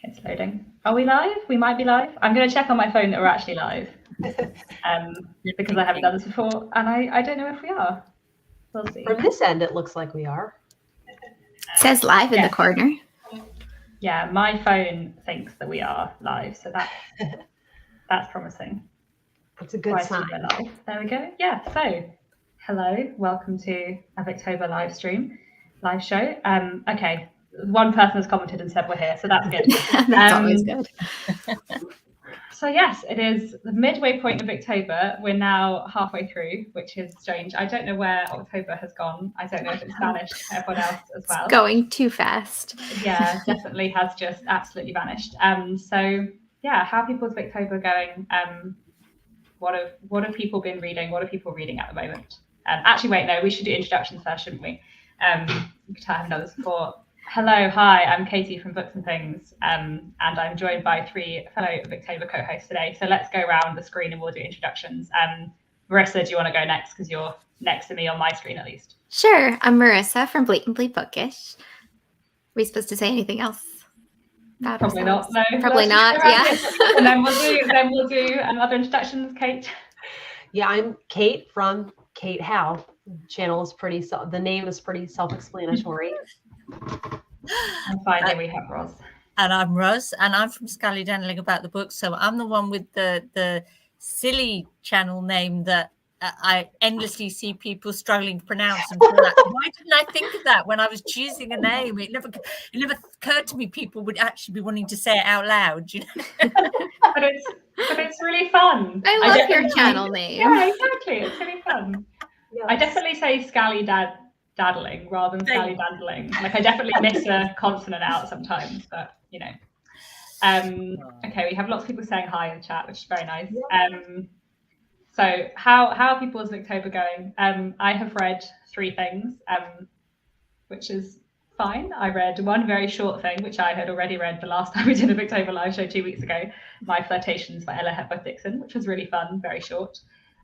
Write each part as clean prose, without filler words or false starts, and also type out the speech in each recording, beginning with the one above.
It's loading. Are we live? We might be live. I'm going to check on my phone that we're actually live because I haven't done this before, and I don't know if we are. We'll see. From this end, it looks like we are. It says live in the corner. Yeah, my phone thinks that we are live, so that's promising. That's a good sign. Live. There we go. Yeah, so hello, welcome to a Victober live show. Okay, one person has commented and said we're here, so that's good. That's always good. So yes, it is the midway point of October. We're now halfway through, which is strange. I don't know where October has gone. I don't know if it's vanished for everyone else as well. It's going too fast. Yeah, definitely has just absolutely vanished. So yeah, how people's Victober going? What have people been reading? What are people reading at the moment? Actually, wait, no, we should do introductions first, shouldn't we? We could have another support. Hello, hi, I'm Katie from Books and Things, and I'm joined by three fellow Victober co-hosts today. So let's go around the screen and we'll do introductions. Marissa, do you want to go next? Because you're next to me on my screen at least. Sure, I'm Marissa from Blatantly Bookish. Are we supposed to say anything else? Probably not. No, probably not. Yeah. And then we'll do other introductions. Kate. Yeah, I'm Kate from Kate How. The name is pretty self-explanatory. And finally, we have Roz. And I'm Roz, and I'm from Scully Dangling About the Book. So I'm the one with the silly channel name that I endlessly see people struggling to pronounce. And why didn't I think of that when I was choosing a name? It never occurred to me people would actually be wanting to say it out loud. You know? but it's really fun. I love your channel name. Yeah, exactly. It's really fun. Yes. I definitely say Scally daddling rather than Scally dandling. Like I definitely miss a consonant out sometimes, but you know. Okay, we have lots of people saying hi in the chat, which is very nice. So how are people's October going? I have read 3 things, which is fine. I read one very short thing, which I had already read the last time we did a Victober live show 2 weeks ago, My Flirtations by Ella Hepworth Dixon, which was really fun, very short.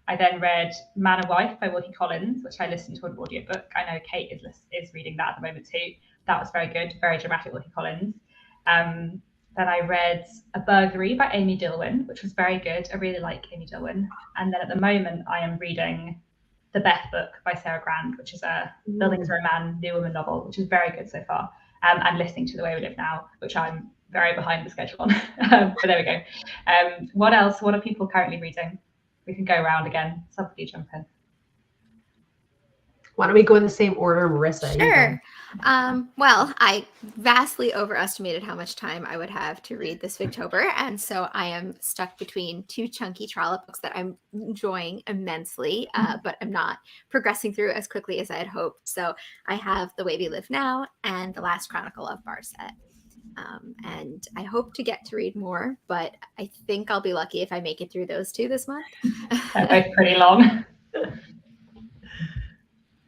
I then read Man and Wife by Wilkie Collins, which I listened to an audiobook. I know Kate is reading that at the moment too. That was very good, very dramatic Wilkie Collins. Then I read A Burglary by Amy Dillwyn, which was very good. I really like Amy Dillwyn. And then at the moment, I am reading The Beth Book by Sarah Grand, which is a Buildings of Roman New Woman novel, which is very good so far. And listening to The Way We Live Now, which I'm very behind the schedule on. But there we go. What else? What are people currently reading? We can go around again. Somebody jump in. Why don't we go in the same order, Marissa? Sure. Well, I vastly overestimated how much time I would have to read this Victober, and so I am stuck between 2 chunky trollop books that I'm enjoying immensely, but I'm not progressing through as quickly as I had hoped. So I have The Way We Live Now and The Last Chronicle of Barset. And I hope to get to read more, but I think I'll be lucky if I make it through those 2 this month. They're both pretty long.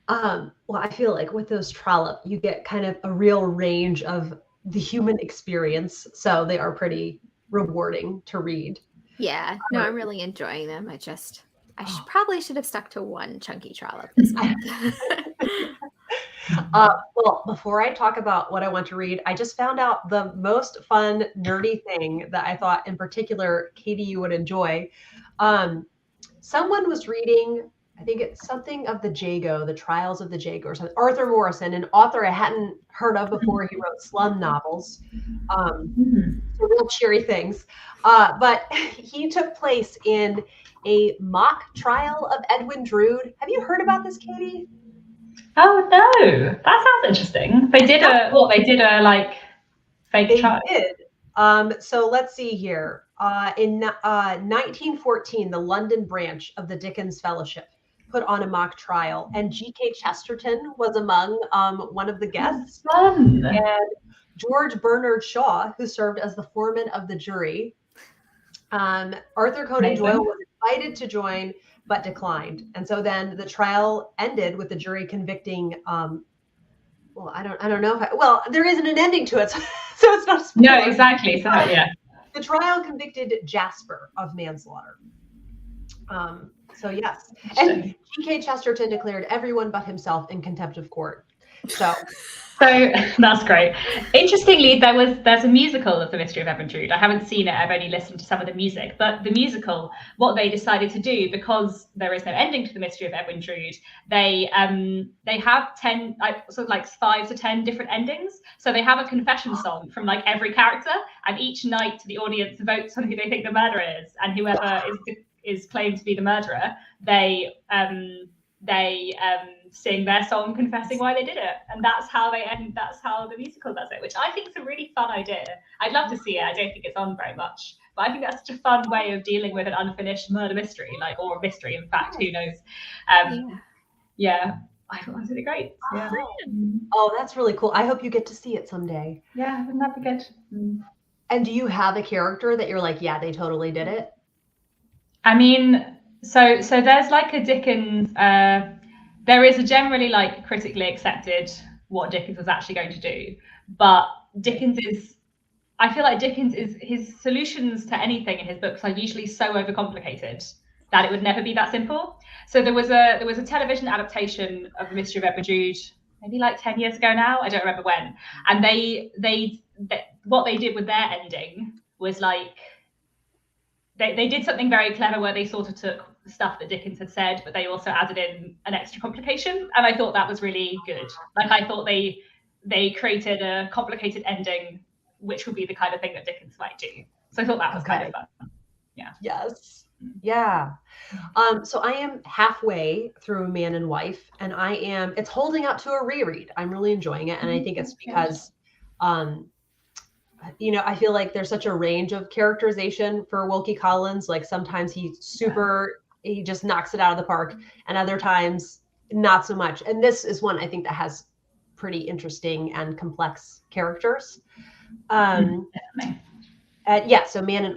Well, I feel like with those trollop, you get kind of a real range of the human experience. So they are pretty rewarding to read. Yeah, no, I'm really enjoying them. Probably should have stuck to 1 chunky trollop this month. Well, before I talk about what I want to read, I just found out the most fun, nerdy thing that I thought in particular, Katie, you would enjoy. Someone was reading, I think it's something of the Jago, the Trials of the Jago or something, Arthur Morrison, an author I hadn't heard of before. He wrote slum novels, so real cheery things. But he took place in a mock trial of Edwin Drood. Have you heard about this, Katie? Oh no, that sounds interesting. They did a like fake trial. They did. So let's see here. In 1914, the London branch of the Dickens Fellowship put on a mock trial, and G.K. Chesterton was among one of the guests. Fun. And George Bernard Shaw, who served as the foreman of the jury. Arthur Conan Doyle was invited to join, but declined. And so then the trial ended with the jury convicting. Well, I don't know. There isn't an ending to it, so it's not. No, exactly. So yeah. The trial convicted Jasper of manslaughter. So yes, and G.K. Chesterton declared everyone but himself in contempt of court. So that's great. Interestingly, there's a musical of The Mystery of Edwin Drood. I haven't seen it. I've only listened to some of the music. But the musical, what they decided to do, because there is no ending to The Mystery of Edwin Drood, they have 10, sort of like 5 to 10 different endings. So they have a confession song from like every character, and each night the audience votes on who they think the murderer is, and whoever is claimed to be the murderer, they sing their song confessing why they did it, and that's how they end. That's how the musical does it, which I think is a really fun idea. I'd love to see it. I don't think it's on very much, but I think that's such a fun way of dealing with an unfinished murder mystery, or a mystery, in fact. Who knows? Yeah, I thought it was really great. Yeah. Oh, that's really cool. I hope you get to see it someday. Yeah, wouldn't that be good? And do you have a character that you're like, yeah, they totally did it? I mean, so there's like a Dickens. There is a generally like critically accepted what Dickens was actually going to do, but I feel like his solutions to anything in his books are usually so overcomplicated that it would never be that simple. So there was a television adaptation of The Mystery of Edwin Drood, maybe like 10 years ago now. I don't remember when. And they what they did with their ending was like they did something very clever where they sort of took stuff that Dickens had said, but they also added in an extra complication, and I thought that was really good. Like, I thought they created a complicated ending, which would be the kind of thing that Dickens might do. So I thought that was kind of fun. Yeah. Yes. Yeah. So I am halfway through Man and Wife, and it's holding up to a reread. I'm really enjoying it, and I think it's because I feel like there's such a range of characterization for Wilkie Collins. Like, sometimes he just knocks it out of the park, and other times not so much. And this is one I think that has pretty interesting and complex characters. So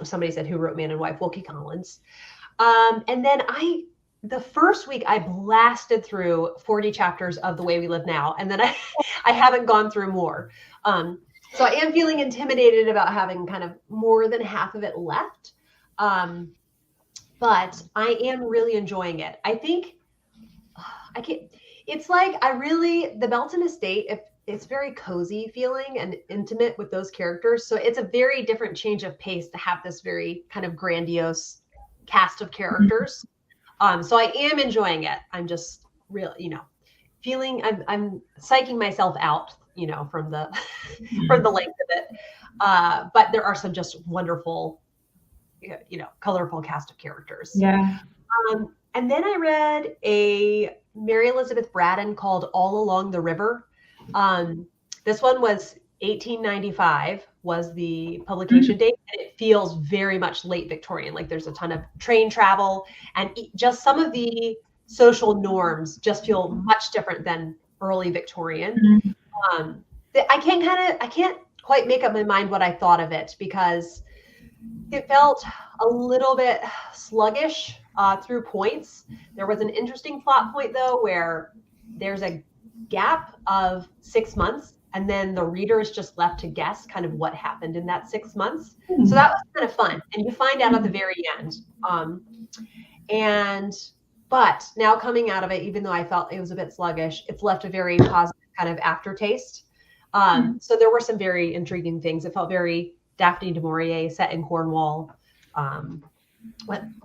somebody said, who wrote Man and Wife? Wilkie Collins. And then the first week I blasted through 40 chapters of The Way We Live Now, and then I haven't gone through more. So I am feeling intimidated about having kind of more than half of it left. But I am really enjoying it. I think it's like the Belton Estate, it's very cozy feeling and intimate with those characters. So it's a very different change of pace to have this very kind of grandiose cast of characters. So I am enjoying it. I'm just feeling I'm psyching myself out, from the length of it. But there are some just wonderful, colorful cast of characters. Yeah. And then I read a Mary Elizabeth Braddon called All Along the River. This one was 1895 was the publication date, and it feels very much late Victorian. Like, there's a ton of train travel, and just some of the social norms just feel much different than early Victorian. I can't quite make up my mind what I thought of it, because it felt a little bit sluggish through points. There was an interesting plot point, though, where there's a gap of 6 months, and then the reader is just left to guess kind of what happened in that 6 months. So that was kind of fun, and you find out at the very end. But now coming out of it, even though I felt it was a bit sluggish, it's left a very positive kind of aftertaste. So there were some very intriguing things. It felt very Daphne du Maurier, set in Cornwall,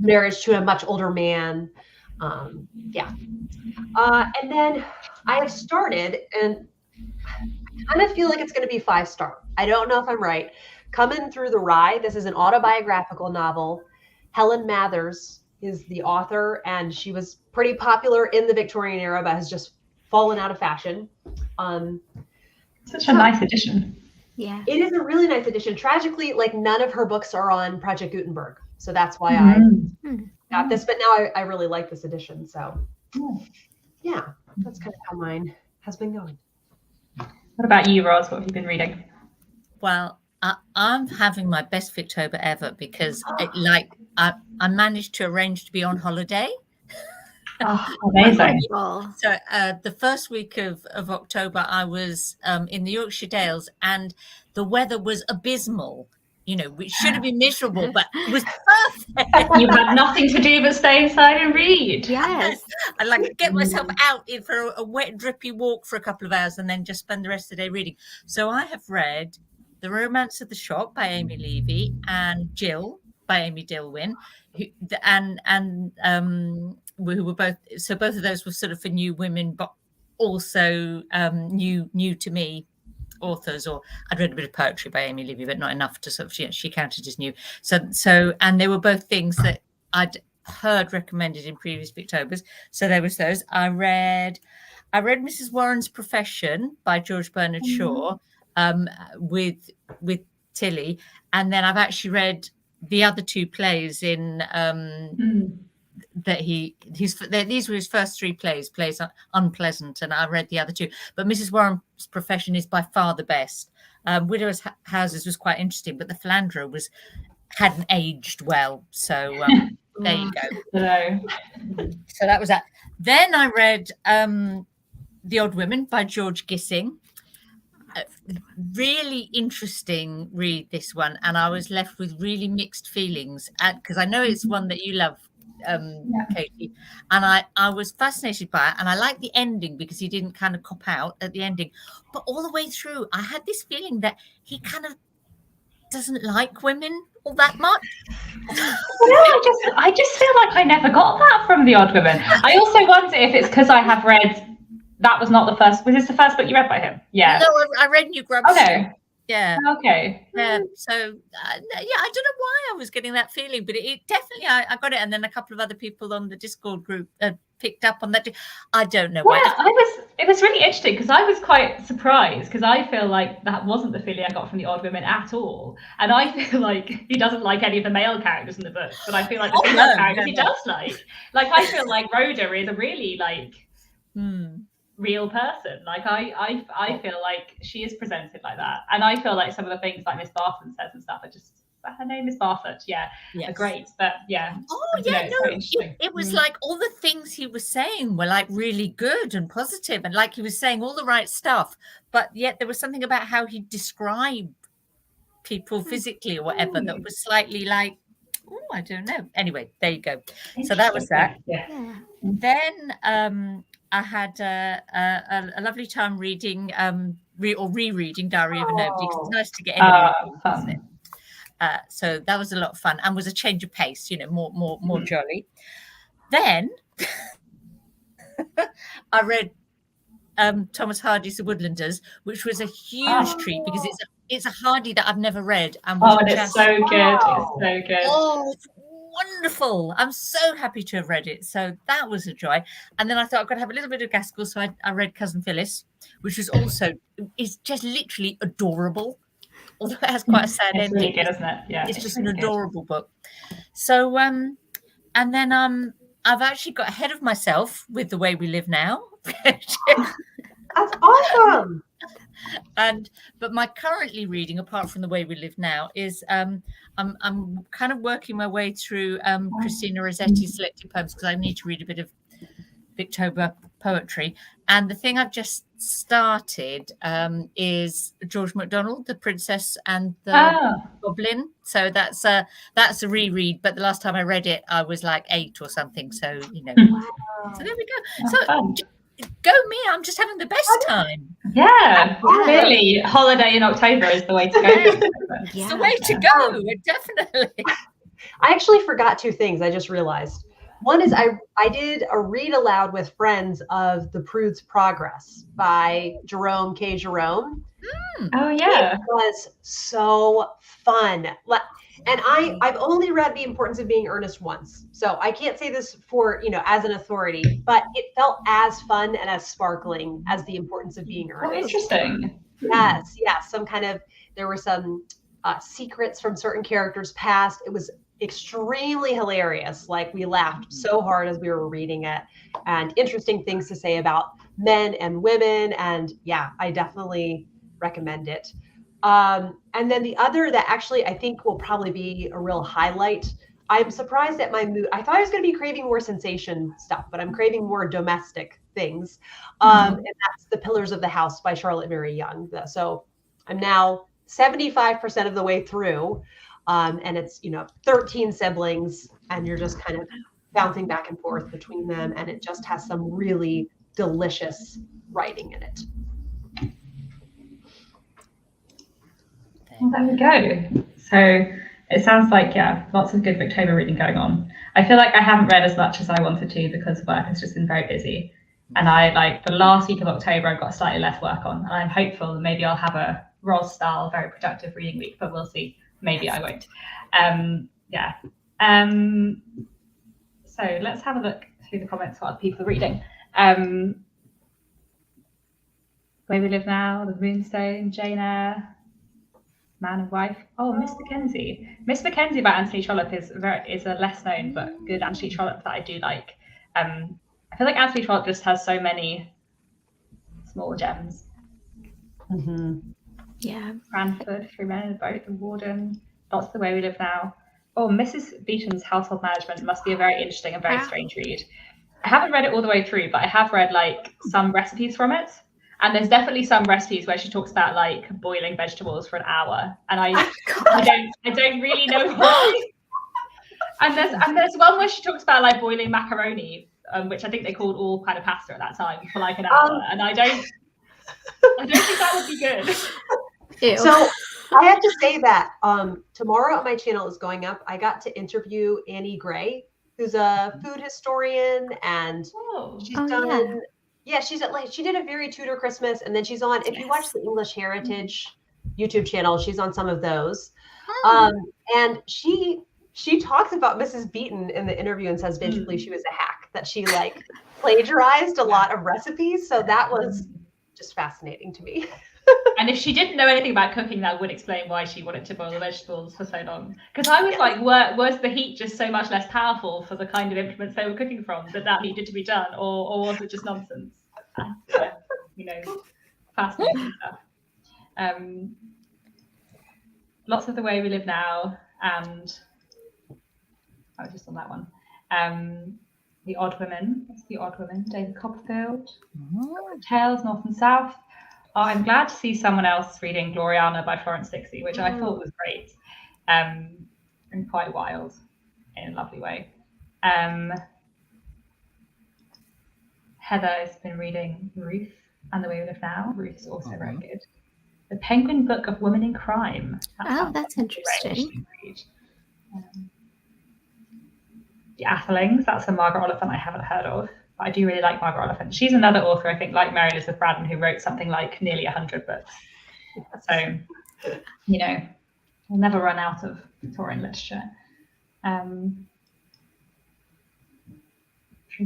marriage to a much older man. And then I started, and I kind of feel like it's going to be 5-star. I don't know if I'm right. Coming Through the Rye. This is an autobiographical novel. Helen Mathers is the author, and she was pretty popular in the Victorian era, but has just fallen out of fashion. Such a nice edition. Yeah, it is a really nice edition. Tragically, like, none of her books are on Project Gutenberg, so that's why I got this. But now I really like this edition. So yeah, that's kind of how mine has been going. What about you, Roz? What have you been reading? Well, I'm having my best Victober ever, because I managed to arrange to be on holiday. Oh, amazing. So the first week of October, I was in the Yorkshire Dales, and the weather was abysmal. you know, which should have been miserable, but it was perfect. You had nothing to do but stay inside and read. Yes. I like get myself out in for a wet, drippy walk for a couple of hours and then just spend the rest of the day reading. So I have read The Romance of the Shop by Amy Levy and Jill by Amy Dillwyn, who were both, so both of those were sort of for new women, but also new to me authors. Or I'd read a bit of poetry by Amy Levy, but not enough to sort of, she counted as new. So and they were both things that I'd heard recommended in previous Victobers. So there was those. I read Mrs. Warren's Profession by George Bernard Shaw with Tilly, and then I've actually read the other two plays in that these were his first three plays Unpleasant, and I read the other two, but Mrs. Warren's Profession is by far the best. Widow's Houses was quite interesting, but the Philanderer hadn't aged well, so there you go. So that was that. Then I read The Odd Women by George Gissing. Really interesting read, this one, and I was left with really mixed feelings because I know it's one that you love, Katie, and I was fascinated by it, and I liked the ending because he didn't kind of cop out at the ending, but all the way through I had this feeling that he kind of doesn't like women all that much. I just feel like I never got that from The Odd Women. I also wonder if it's because I have read. That was not the first. Was this the first book you read by him? Yeah. No, I read New Grub. Okay. Yeah. Okay. Yeah. So I don't know why I was getting that feeling, but it definitely I got it, and then a couple of other people on the Discord group picked up on that. I don't know why. It was really interesting because I was quite surprised because I feel like that wasn't the feeling I got from The Odd Women at all, and I feel like he doesn't like any of the male characters in the book, but I feel like the female characters he does like. Like I feel like Rhoda is a really real person. Like I feel like she is presented like that, and I feel like some of the things like Miss Barton says and stuff are just, her name is Barfoot, are great, but it was like all the things he was saying were like really good and positive, and like he was saying all the right stuff, but yet there was something about how he described people physically or whatever that was slightly like, I don't know. Anyway, there you go. So that was that. Then I had a lovely time reading or rereading Diary of a Nobody, because it's nice to get isn't it? So that was a lot of fun and was a change of pace, you know, more jolly. Then I read Thomas Hardy's The Woodlanders, which was a huge treat because it's a Hardy that I've never read, and it's so good. It's so good. Oh, it's wonderful. I'm so happy to have read it. So that was a joy. And then I thought I've got to have a little bit of Gaskell, so I read Cousin Phyllis, which was also is just literally adorable. Although it has quite a sad ending. Really good, isn't it? Yeah, it's just really an adorable book. So and then I've actually got ahead of myself with The Way We Live Now. That's awesome. But my currently reading, apart from The Way We Live Now, is I'm kind of working my way through Christina Rossetti's selected poems, because I need to read a bit of Victober poetry. And the thing I've just started is George MacDonald, The Princess and the Goblin. So that's a reread, but the last time I read it I was like 8 or something, so you know. So there we go. So go me, I'm just having the best time. Really, holiday in October is the way to go. It's the way to go, definitely. I actually forgot 2 things I just realized. One is I did a read aloud with friends of The Prude's Progress by Jerome K. Jerome. Oh yeah. It was so fun. And I've only read The Importance of Being Earnest once, so I can't say this for, as an authority, but it felt as fun and as sparkling as The Importance of Being Earnest. Oh, interesting. Yes. There were some secrets from certain characters' past. It was extremely hilarious. Like, we laughed so hard as we were reading it, and interesting things to say about men and women. And yeah, I definitely recommend it. And then the other that actually I think will probably be a real highlight. I'm surprised at my mood. I thought I was going to be craving more sensation stuff, but I'm craving more domestic things. And that's The Pillars of the House by Charlotte Mary Young. So I'm now 75% of the way through. And it's, 13 siblings, and you're just kind of bouncing back and forth between them. And it just has some really delicious writing in it. Well, there we go. So it sounds like, lots of good Victober reading going on. I feel like I haven't read as much as I wanted to because work has just been very busy. And the last week of October, I've got slightly less work on. And I'm hopeful that maybe I'll have a Roz style, very productive reading week, but we'll see. Maybe I won't. So let's have a look through the comments while people are reading. Where We Live Now, The Moonstone, Jane Eyre, Man and Wife. Oh, Miss Mackenzie. Miss Mackenzie by Anthony Trollope is a less known but good Anthony Trollope that I do like. I feel like Anthony Trollope just has so many small gems. Mm-hmm. Yeah. Cranford, Three Men in a Boat, The Warden, Lots of The Way We Live Now. Oh, Mrs. Beeton's Household Management must be a very interesting and very strange read. I haven't read it all the way through, but I have read some recipes from it. And there's definitely some recipes where she talks about boiling vegetables for an hour, and I don't really know why. And there's one where she talks about boiling macaroni, which I think they called all kind of pasta at that time, for an hour, and I don't think that would be good. Ew. So I have to say that tomorrow on my channel is going up. I got to interview Annie Gray, who's a food historian, and she's done. Yeah, she's she did a Very Tudor Christmas, and then she's on. If you watch the English Heritage YouTube channel, she's on some of those. And she talks about Mrs. Beeton in the interview and says basically she was a hack, that she plagiarized a lot of recipes. So that was just fascinating to me. And if she didn't know anything about cooking, that would explain why she wanted to boil the vegetables for so long. Because I was was the heat just so much less powerful for the kind of implements they were cooking from that needed to be done, or was it just nonsense? Fascinating stuff. Lots of The Way We Live Now, and I was just on that one. The Odd Women. What's The Odd Women? David Copperfield. Tales, North and South. Oh, I'm glad to see someone else reading Gloriana by Florence Dixie, which I thought was great, and quite wild in a lovely way. Heather has been reading Ruth and The Way We Live Now. Ruth's also very good. The Penguin Book of Women in Crime. That's interesting. Read. The Athelings. That's a Margaret Oliphant I haven't heard of. But I do really like Margaret Oliphant. She's another author, I think, like Mary Elizabeth Braddon, who wrote something like nearly 100 books. So, we'll never run out of Victorian literature. Three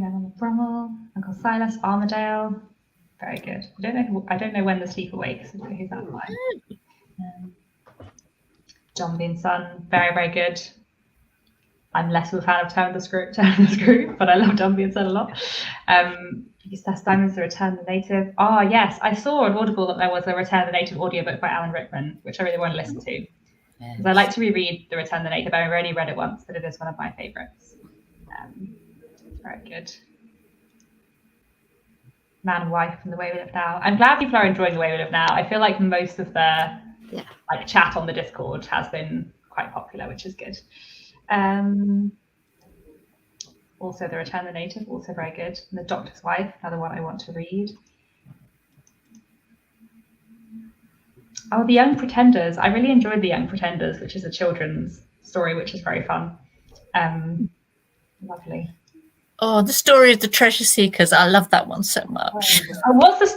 Men on the Brummel, Uncle Silas, Armadale. Very good. I don't know when the Sleep Awakes. Who's that by? Dombey and Son. Very, very good. I'm less of a fan of Turn the Screw, but I love Dombey and Son a lot. Eustace Diamonds, The Return of the Native. Oh, yes. I saw on Audible that there was a Return of the Native audiobook by Alan Rickman, which I really want to listen to. Because I like to reread The Return of the Native. I've only read it once, but it is one of my favourites. Very good. Man and Wife and The Way We Live Now. I'm glad people are enjoying The Way We Live Now. I feel like most of the chat on the Discord has been quite popular, which is good. Also The Return of the Native, also very good. And The Doctor's Wife, another one I want to read. Oh, The Young Pretenders. I really enjoyed The Young Pretenders, which is a children's story, which is very fun. Lovely. Oh, The Story of the Treasure Seekers. I love that one so much.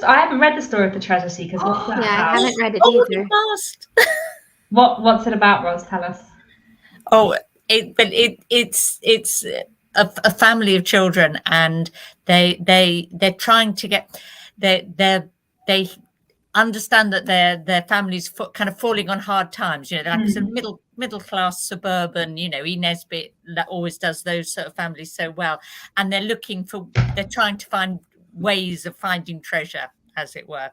I haven't read The Story of the Treasure Seekers. What's that about? I haven't read it either. What's it about, Roz? Tell us. Oh, it's a family of children, and they're trying to get they understand that their family's kind of falling on hard times. They're like sort of middle class suburban. E. Nesbitt that always does those sort of families so well, and they're trying to find ways of finding treasure, as it were,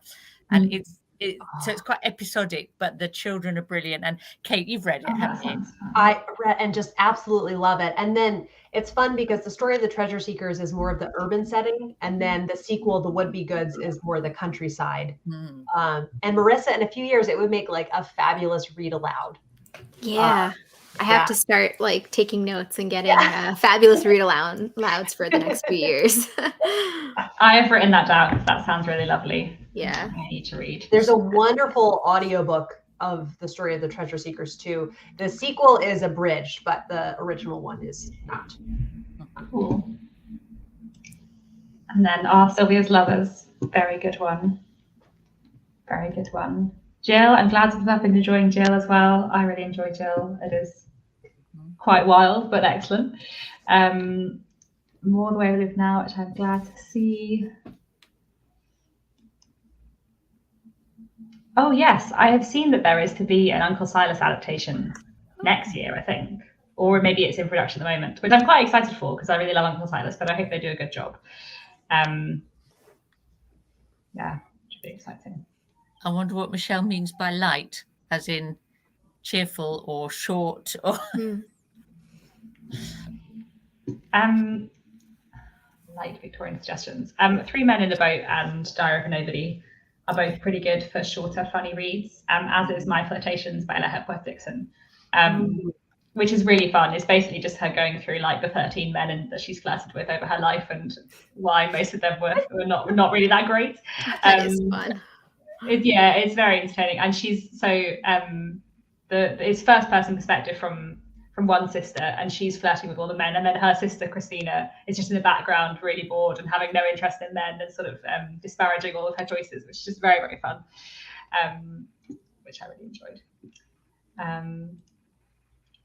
and so it's quite episodic, but the children are brilliant. And Kate, you've read it, haven't you? I read and just absolutely love it. And then it's fun because the story of the Treasure Seekers is more of the urban setting, and then the sequel, The Would Be Goods, is more the countryside. And Marissa, in a few years, it would make like a fabulous read aloud. Yeah. I have to start like taking notes and getting fabulous read louds for the next few years. I have written that down because that sounds really lovely. Yeah. I need to read. There's a wonderful audiobook of the story of the Treasure Seekers too. The sequel is abridged, but the original one is not. Cool. And then Sylvia's Lovers. Very good one. Very good one. Jill, I'm glad you've been enjoying Jill as well. I really enjoy Jill. It is quite wild, but excellent. More the Way We Live Now, which I'm glad to see. Oh yes, I have seen that there is to be an Uncle Silas adaptation next year, I think. Or maybe it's in production at the moment, which I'm quite excited for because I really love Uncle Silas, but I hope they do a good job. Yeah, it should be exciting. I wonder what Michelle means by light, as in cheerful or short or light Victorian suggestions. Three Men in a Boat and Diary of a Nobody are both pretty good for shorter, funny reads, as is My Flirtations by Ella Hepworth Dixon, which is really fun. It's basically just her going through like the 13 men that she's flirted with over her life and why most of them were not really that great. That is fun. It's very entertaining, and she's so it's first person perspective from one sister, and she's flirting with all the men, and then her sister Christina is just in the background, really bored and having no interest in men, and sort of disparaging all of her choices, which is just very, very fun, which I really enjoyed.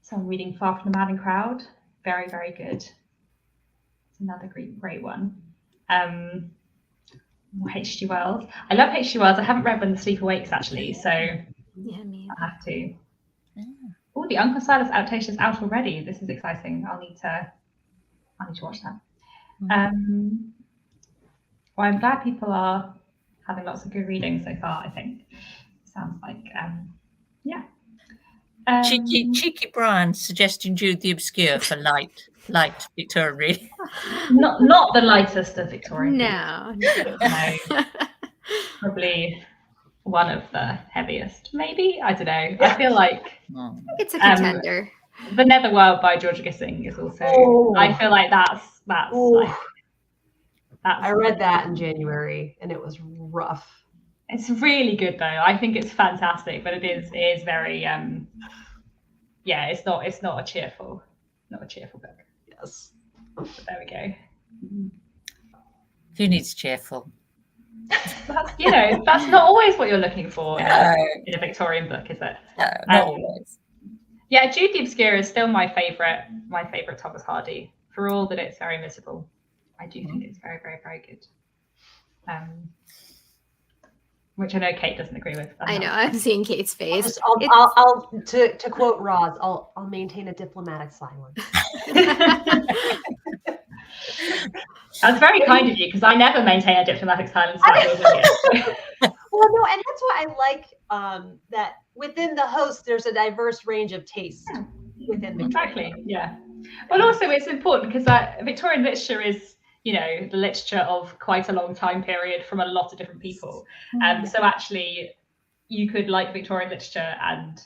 So I'm reading Far From the Madding Crowd. Very, very good. It's another great one. H.G. Wells. I love H.G. Wells. I haven't read When the Sleep Awakes actually, so I'll have to. Oh, the Uncle Silas adaptation is out already. This is exciting. I'll need to watch that. Well, I'm glad people are having lots of good reading so far. I think sounds like cheeky Brian suggesting Jude the Obscure for light Victorian reading. Not the lightest of Victorian. No. Probably one of the heaviest, maybe. I don't know. I feel like it's a contender. The Netherworld by Georgia Gissing is also. I feel like that's I read that in January and it was rough. It's really good though. I think it's fantastic, but it is very it's not a cheerful book. Yes. But there we go. Who needs cheerful? That's not always what you're looking for in a Victorian book, is it? No, not always. Yeah, Jude the Obscure is still my favourite Thomas Hardy, for all that it's very miserable. I do think it's very, very, very good. Which I know Kate doesn't agree with. I know, I'm seeing Kate's face. I'll to quote Roz, I'll maintain a diplomatic silence. That's very kind of you, because I never maintain a diplomatic silence. Well, no, and that's why I like that within the host, there's a diverse range of tastes within Victorian. Exactly, yeah. Well, also it's important because Victorian literature is, the literature of quite a long time period from a lot of different people. So actually, you could like Victorian literature and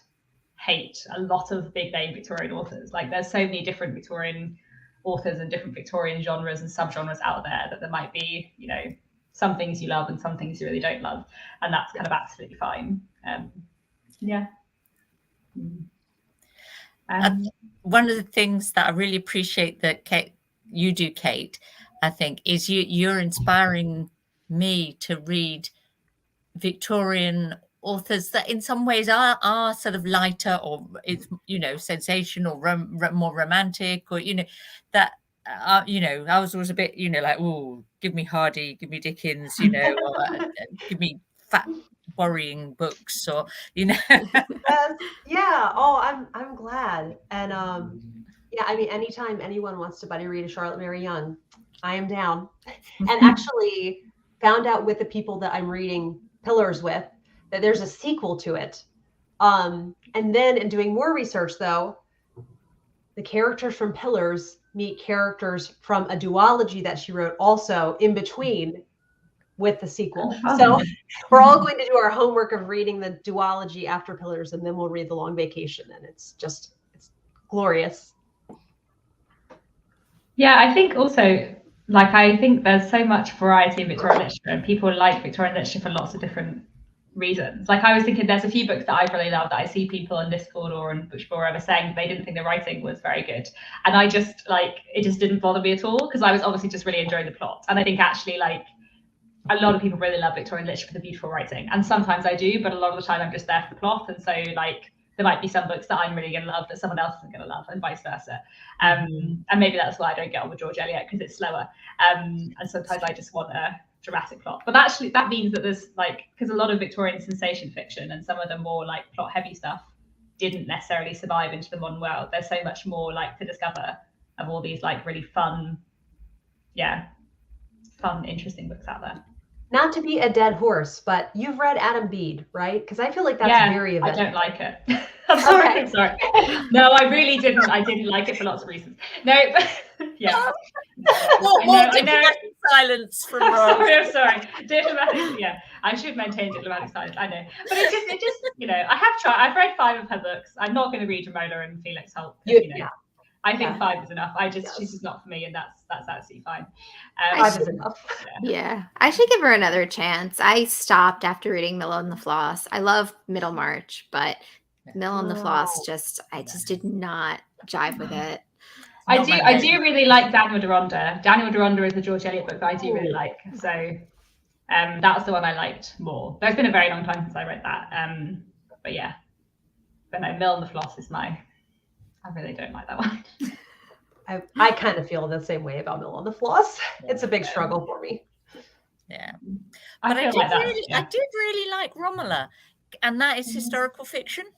hate a lot of big name Victorian authors. Like there's so many different Victorian authors and different Victorian genres and subgenres out there that there might be, some things you love and some things you really don't love, and that's kind of absolutely fine. One of the things that I really appreciate that you do, Kate, I think, is you're inspiring me to read Victorian authors that in some ways are sort of lighter, or it's sensational, more romantic, or that I was always a bit like, oh, give me Hardy, give me Dickens, or give me fat worrying books, or I'm glad. And I mean, anytime anyone wants to buddy read a Charlotte Mary Young, I am down. And actually found out with the people that I'm reading Pillars with that there's a sequel to it. And then in doing more research, though, the characters from Pillars meet characters from a duology that she wrote also in between with the sequel. So we're all going to do our homework of reading the duology after Pillars, and then we'll read The Long Vacation. And it's glorious. Yeah, I think also, like, I think there's so much variety in Victorian literature, and people like Victorian literature for lots of different reasons. Like, I was thinking there's a few books that I really love that I see people on Discord or on Bookshop or wherever saying they didn't think the writing was very good. And I just, like, it just didn't bother me at all, because I was obviously just really enjoying the plot. And I think actually, like, a lot of people really love Victorian literature for the beautiful writing. And sometimes I do, but a lot of the time I'm just there for the plot. And so, like, there might be some books that I'm really going to love that someone else isn't going to love, and vice versa. And maybe that's why I don't get on with George Eliot, because it's slower. And sometimes I just want a dramatic plot. But actually, that means that there's, like, because a lot of Victorian sensation fiction and some of the more, like, plot heavy stuff didn't necessarily survive into the modern world. There's so much more, like, to discover of all these, like, really fun, interesting books out there. Not to be a dead horse, but you've read Adam Bede, right? Because I feel like that's very eventful. I don't like it. I'm sorry. Okay. I'm sorry. No, I really didn't. I didn't like it for lots of reasons. No, but yeah. I know. Silence from Rob. I'm sorry. Diplomatic. Yeah, I should maintain diplomatic silence. I know, but it just, you know, I have tried. I've read 5 of her books. I'm not going to read Romola and Felix Holt. You know. I think 5 is enough. She's just not for me, and that's absolutely fine. 5 is enough. Yeah, I should give her another chance. I stopped after reading Mill and the Floss. I love Middlemarch, but Mill and the Floss I just did not jive with it. I do really like Daniel Deronda. Daniel Deronda is a George Eliot book that I do really like. So that was the one I liked more. There's been a very long time since I read that. But yeah, but no, Mill and the Floss is I really don't like that one. I kind of feel the same way about Mill on the Floss. It's a big struggle for me. Yeah, but I did really like Romola, and that is historical fiction.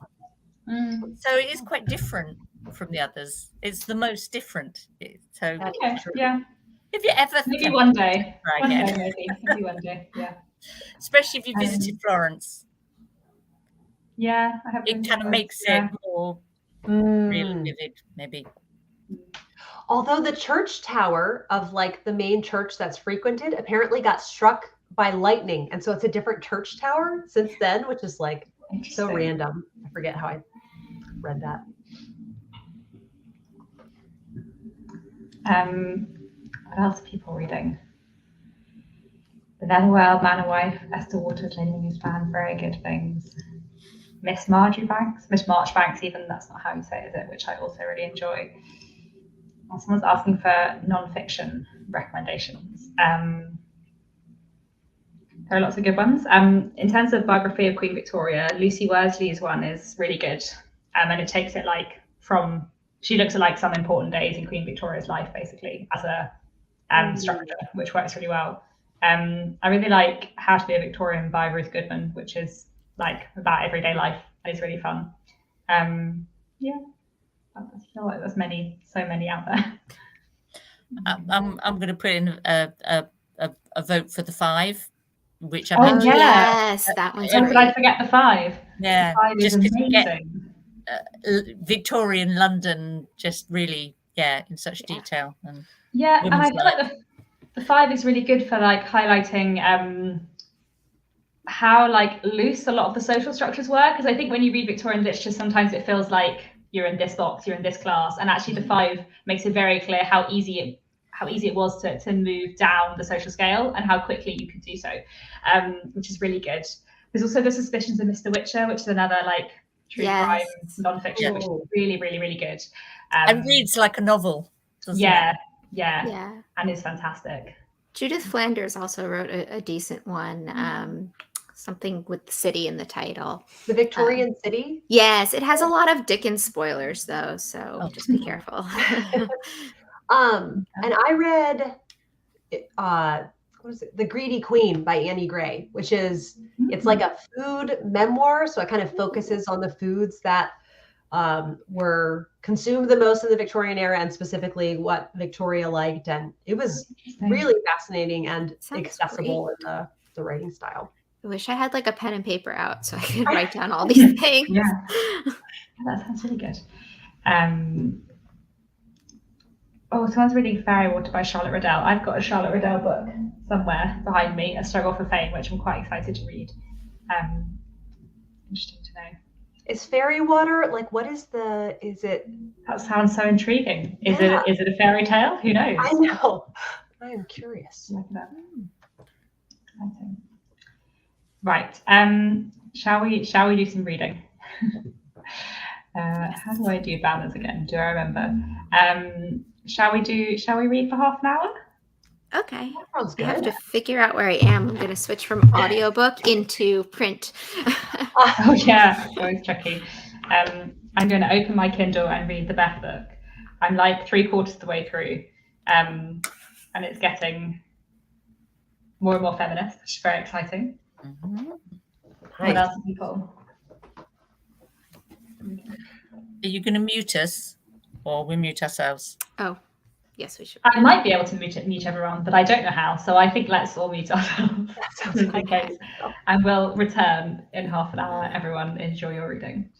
So it is quite different from the others. It's the most different. So yeah. If you ever maybe one day, maybe one day, yeah. Especially if you visited Florence. Yeah, I have. It kind of makes it more. Really vivid, maybe. Although the church tower of, like, the main church that's frequented apparently got struck by lightning, and so it's a different church tower since then, which is, like, so random. I forget how I read that. What else are people reading? The Netherworld, Man and Wife, Esther Waters, Lady Newspan, very good things. Miss Marchbanks, even, that's not how you say it, is it? Which I also really enjoy. And someone's asking for non-fiction recommendations. There are lots of good ones. In terms of biography of Queen Victoria, Lucy Worsley's one is really good. And it takes it, like, she looks at, like, some important days in Queen Victoria's life, basically, as a structure, which works really well. I really like How to Be a Victorian by Ruth Goodman, which is, like, about everyday life, and it's really fun. I feel like there's so many out there. I'm going to put in a vote for the 5, which I mentioned. Yes, that one's great. Did I forget the 5? Yeah, the 5 is amazing. Victorian London, just really, in such detail. And and I feel like the 5 is really good for, like, highlighting how, like, loose a lot of the social structures were, because I think when you read Victorian literature, sometimes it feels like you're in this box, you're in this class, and actually the 5 makes it very clear how easy it was to move down the social scale and how quickly you could do so, which is really good. There's also The Suspicions of Mr. Witcher, which is another, like, true crime non-fiction, which is really, really, really good. And reads like a novel. Yeah, and is fantastic. Judith Flanders also wrote a decent one. Something with the city in the title. The Victorian City? Yes, it has a lot of Dickens spoilers, though, so just be careful. And I read what is it? The Greedy Queen by Annie Gray, which is, it's like a food memoir, so it kind of focuses on the foods that were consumed the most in the Victorian era, and specifically what Victoria liked. And it was really fascinating and accessible in the writing style. I wish I had like a pen and paper out so I could write down all these things. Yeah. That sounds really good. Oh, someone's reading Fairy Water by Charlotte Riddell. I've got a Charlotte Riddell book somewhere behind me, A Struggle for Fame, which I'm quite excited to read. Interesting to know. Is fairy water like what is it? That sounds so intriguing. Is it a fairy tale? Who knows? I know. I am curious. Look it up. Exciting. Right. Shall we do some reading? How do I do banners again? Do I remember? Shall we read for half an hour? Okay. That sounds I have good. to figure out where I am. I'm going to switch from audiobook into print. Oh yeah, always tricky. I'm going to open my Kindle and read the Beth book. I'm like 3/4 of the way through, and it's getting more and more feminist, which is very exciting. What else have you got? Are you going to mute us, or we mute ourselves? Oh, yes, we should. I might be able to mute everyone, but I don't know how. So I think let's all mute ourselves. That sounds good. Okay. And we'll return in half an hour. Everyone, enjoy your reading.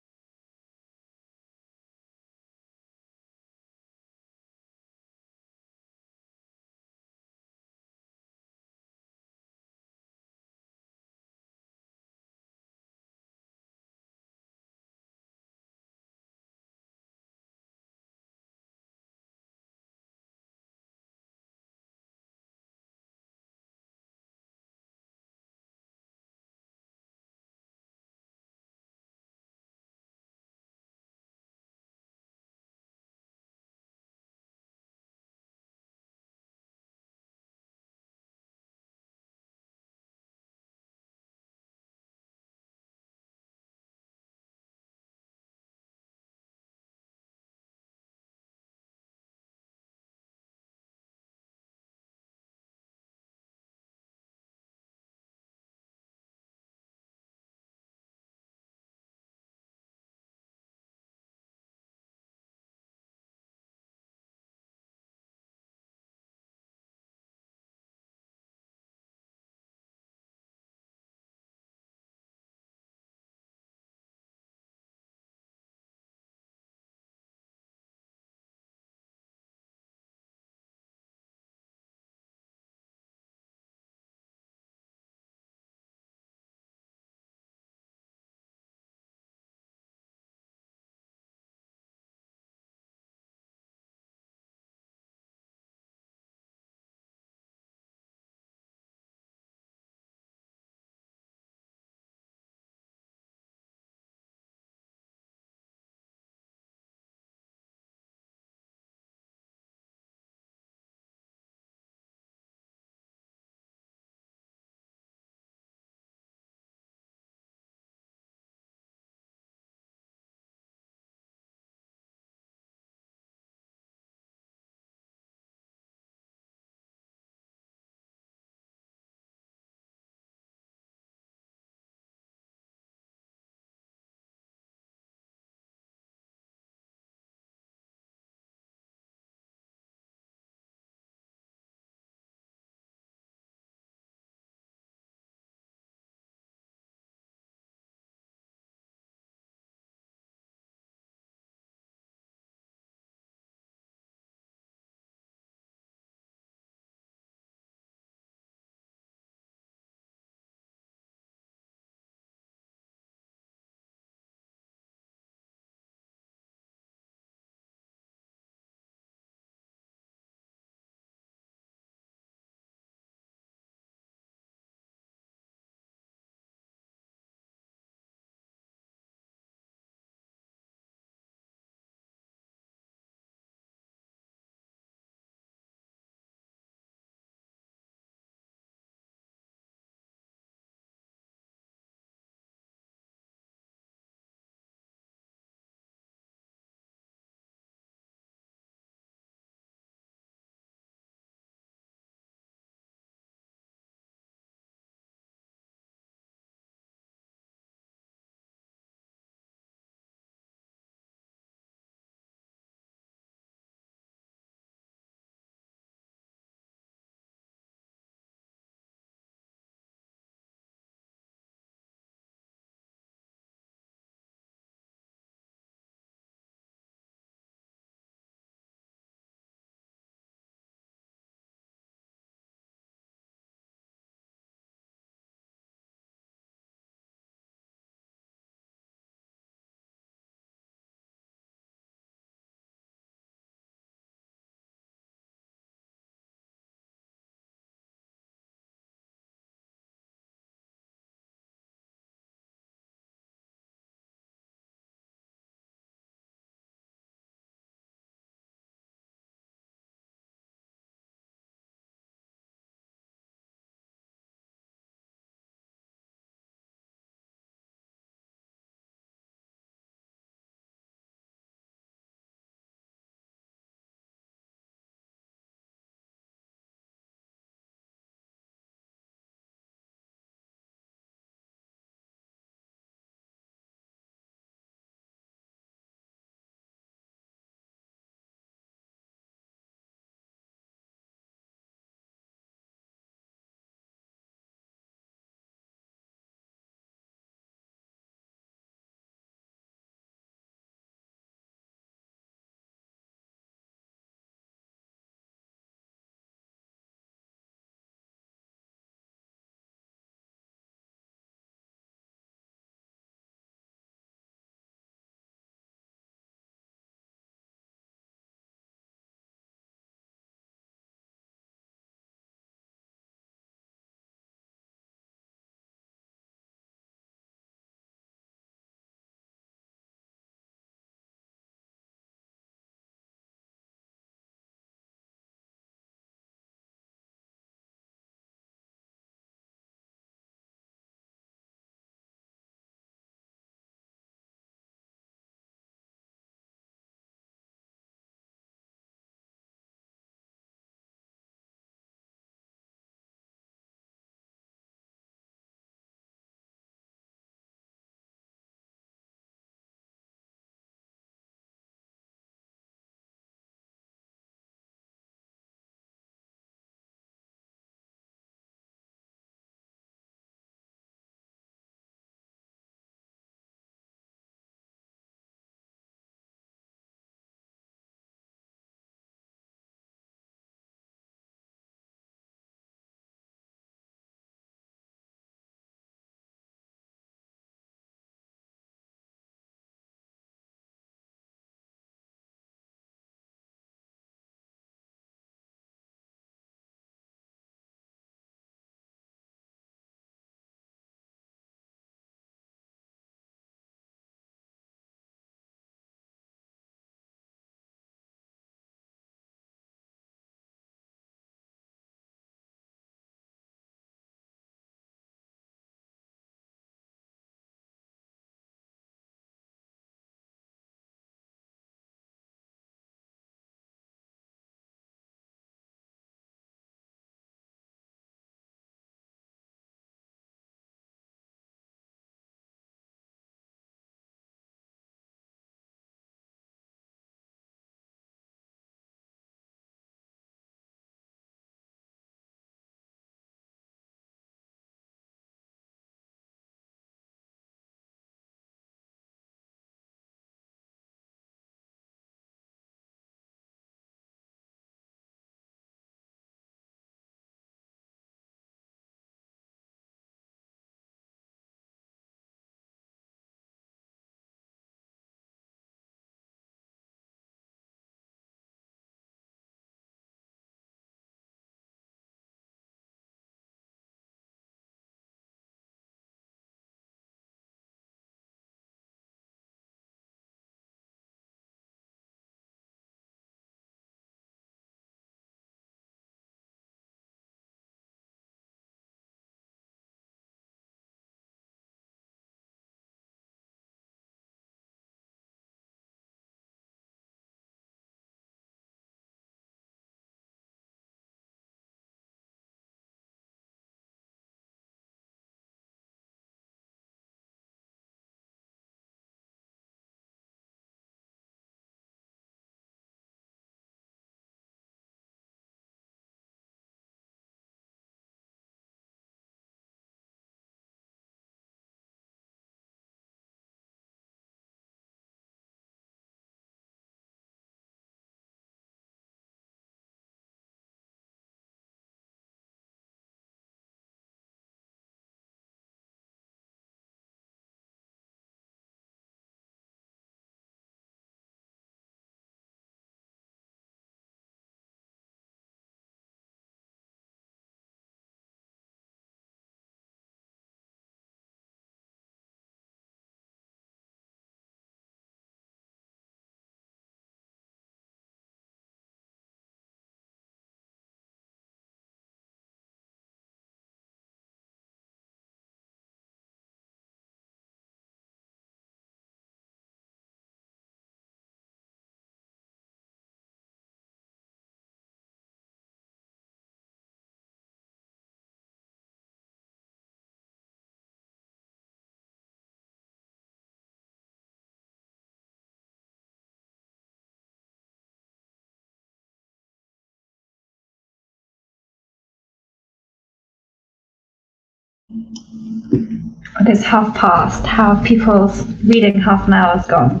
It's past. How have people's reading half an hour has gone?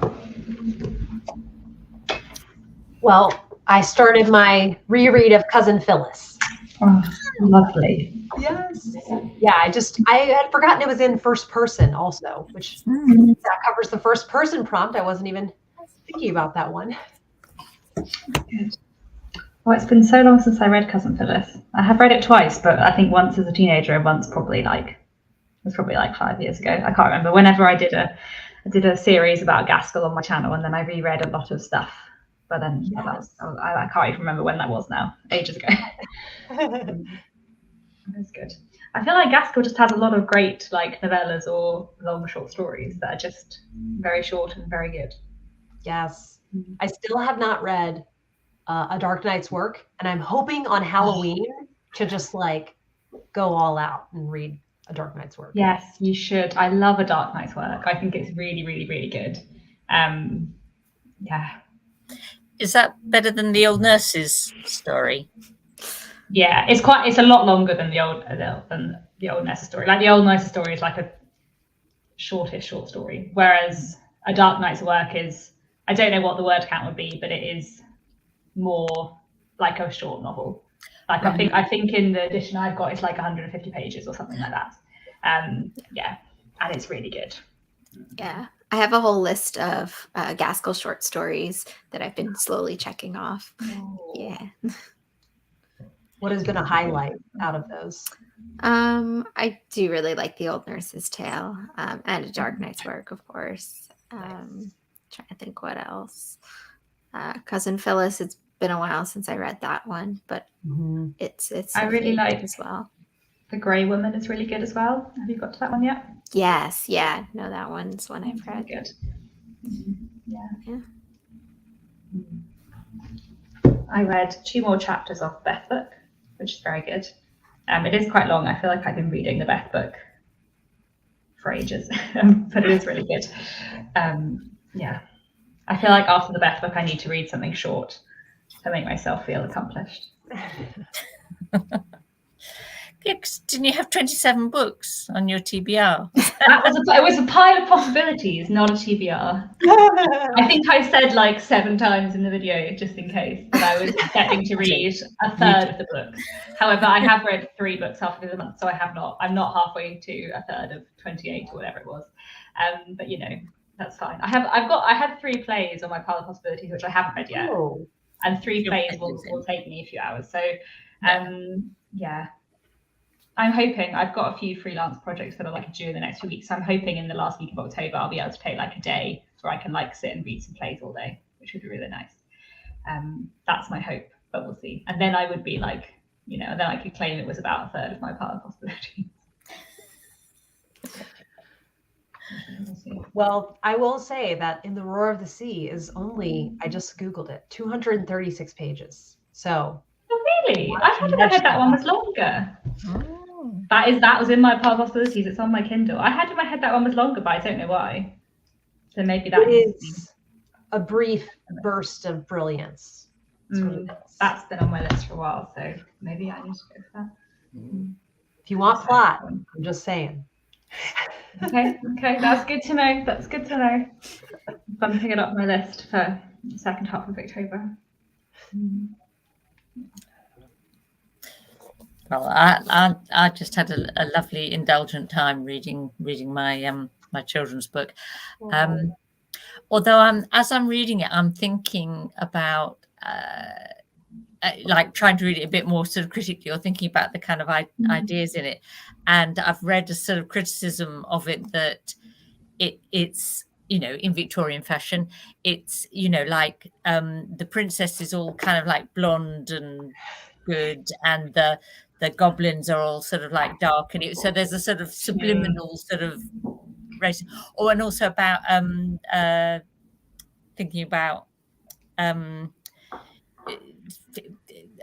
Well, I started my reread of Cousin Phyllis. Oh, lovely. Yes. Yeah, I had forgotten it was in first person also, which that covers the first person prompt. I wasn't even thinking about that one. Good. Well, it's been so long since I read Cousin Phyllis. I have read it twice, but I think once as a teenager and once probably like 5 years ago. I can't remember. Whenever I did a series about Gaskell on my channel, and then I reread a lot of stuff. But then I can't even remember when that was now. Ages ago. That's good. I feel like Gaskell just has a lot of great like novellas or long short stories that are just very short and very good. Yes. I still have not read A Dark Night's Work, and I'm hoping on Halloween to just like go all out and read A Dark Night's Work. Yes, you should. I love A Dark Night's Work. I think it's really, really, really good. Yeah. Is that better than the old nurse's story? Yeah, it's a lot longer than the old nurse's story. Like the old nurse's story is like a shortish short story, whereas A Dark Night's Work is, I don't know what the word count would be, but it is more like a short novel. Like I think in the edition I've got it's like 150 pages or something like that. Yeah, and it's really good. Yeah, I have a whole list of Gaskell short stories that I've been slowly checking off. Oh. Yeah. What has been a highlight out of those? I do really like The Old Nurse's Tale, and A Dark Night's Work, of course. Trying to think what else. Cousin Phyllis, it's been a while since I read that one, but it's I really like as well. The Grey Woman is really good as well. Have you got to that one yet? Yes, yeah. No, that one's one I've read. Good. Yeah. Yeah. I read 2 more chapters of Beth book, which is very good. It is quite long. I feel like I've been reading the Beth book for ages, but it is really good. Yeah. I feel like after the Beth book, I need to read something short to make myself feel accomplished. Yeah, didn't you have 27 books on your TBR? It was a pile of possibilities, not a TBR. I think I said like 7 times in the video, just in case, that I was expecting to read a third of the books. However, I have read 3 books halfway through the month, so I'm not halfway to a third of 28 or whatever it was. But you know, that's fine. I had 3 plays on my pile of possibilities, which I haven't read yet. Oh. And 3 plays will take me a few hours. So yeah. I'm hoping I've got a few freelance projects that are like due in the next few weeks. So I'm hoping in the last week of October I'll be able to take like a day where I can like sit and read some plays all day, which would be really nice. That's my hope, but we'll see. And then I would be like, you know, then I could claim it was about a third of my pile of possibilities. Well, I will say that In the Roar of the Sea is only, I just Googled it, 236 pages. So. Oh, really? I had in my head that one was longer. Oh. That was in my pile of possibilities. It's on my Kindle. I had in my head that one was longer, but I don't know why. So maybe that is a brief burst of brilliance. That's been on my list for a while, so maybe I need to go for that. If you want plot, I'm just saying. Okay, that's good to know. That's good to know. Bumping it up my list for the second half of October. Well, I just had a lovely indulgent time reading my my children's book. Although as I'm reading it, I'm thinking about like trying to read it a bit more sort of critically, or thinking about the kind of ideas in it. And I've read a sort of criticism of it that it's, you know, in Victorian fashion, it's, you know, like the princess is all kind of like blonde and good, and the goblins are all sort of like dark, and so there's a sort of subliminal sort of race. Oh, and also about thinking about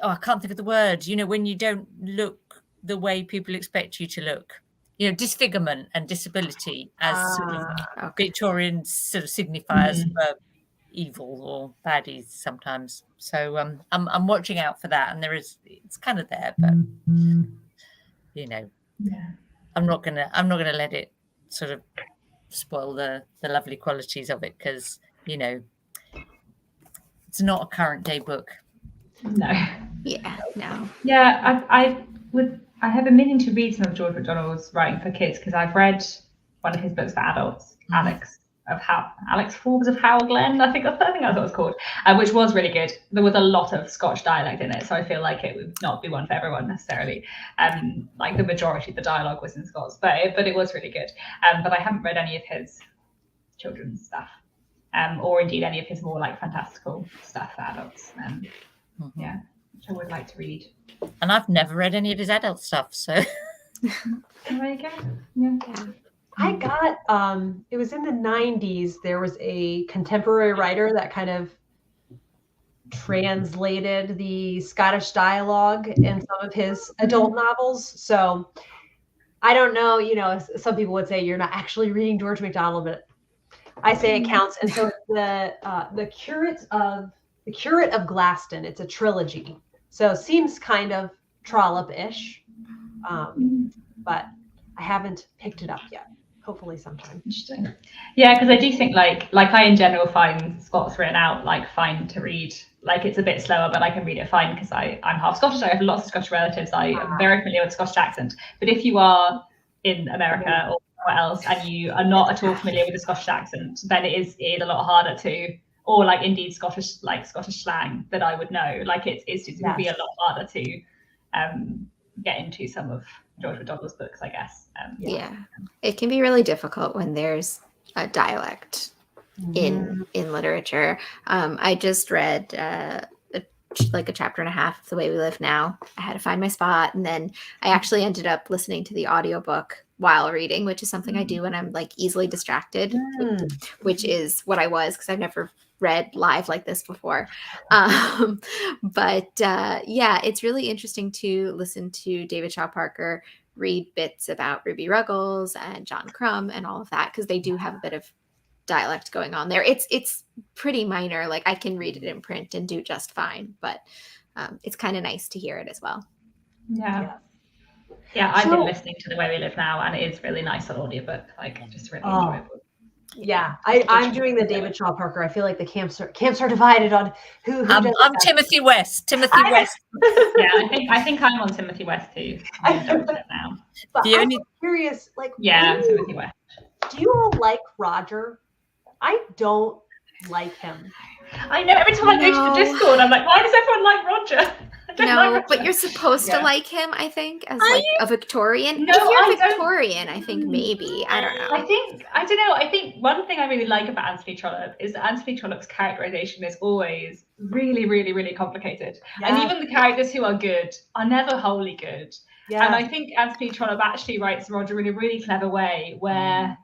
I can't think of the word, you know, when you don't look the way people expect you to look, you know, disfigurement and disability as sort of Victorian sort of signifiers for evil or baddies sometimes. So I'm watching out for that, and it's kind of there, but you know, I'm not gonna let it sort of spoil the lovely qualities of it, because it's not a current day book. No. Yeah, no. Yeah, I have been meaning to read some of George MacDonald's writing for kids, because I've read one of his books for adults, Alex Forbes of Howell Glen, I think that's what it was called, which was really good. There was a lot of Scotch dialect in it, so I feel like it would not be one for everyone necessarily. Like the majority of the dialogue was in Scots, but it was really good. But I haven't read any of his children's stuff, or indeed any of his more like fantastical stuff for adults. Yeah, which I would like to read. And I've never read any of his adult stuff, so There you go. Yeah. I got it was in the 90s. There was a contemporary writer that kind of translated the Scottish dialogue in some of his adult novels. So I don't know, some people would say you're not actually reading George MacDonald, but I say it counts. And so the Curate of Glaston, it's a trilogy. So it seems kind of Trollope-ish, but I haven't picked it up yet. Hopefully sometime. Interesting. Yeah, because I do think like I in general find Scots written out like fine to read. Like it's a bit slower, but I can read it fine because I'm half Scottish. I have lots of Scottish relatives. I am very familiar with Scottish accent. But if you are in America or somewhere else and you are not at all familiar with the Scottish accent, then it is a lot harder to, or like indeed Scottish slang that I would know. Like it would be a lot harder to get into some of George MacDonald's books, I guess. Yeah, it can be really difficult when there's a dialect in literature. I just read a chapter and a half of The Way We Live Now. I had to find my spot, and then I actually ended up listening to the audiobook while reading, which is something I do when I'm like easily distracted, which is what I was, because I've never read live like this before. But it's really interesting to listen to David Shaw Parker read bits about Ruby Ruggles and John Crumb and all of that, because they do have a bit of dialect going on there. It's pretty minor. Like I can read it in print and do just fine, but it's kind of nice to hear it as well. Yeah, I've been listening to The Way We Live Now, and it is really nice on audiobook, like just really enjoyable. Yeah, I'm doing the David Shaw Parker. I feel like the camps are divided on who does I'm Timothy West. Yeah, I think I'm on Timothy West too. Now. But I'm curious, like, Timothy West. Do you all like Roger? I don't like him. I know. Every time I go to the Discord, I'm like, why does everyone like Roger? No, but you're supposed to like him, I think, as like a Victorian. No, if you're Victorian, I think maybe. I don't know. I don't know. I think one thing I really like about Anthony Trollope is that Anthony Trollope's characterization is always really, really, really complicated. Yeah. And even the characters who are good are never wholly good. Yeah. And I think Anthony Trollope actually writes Roger in a really clever way where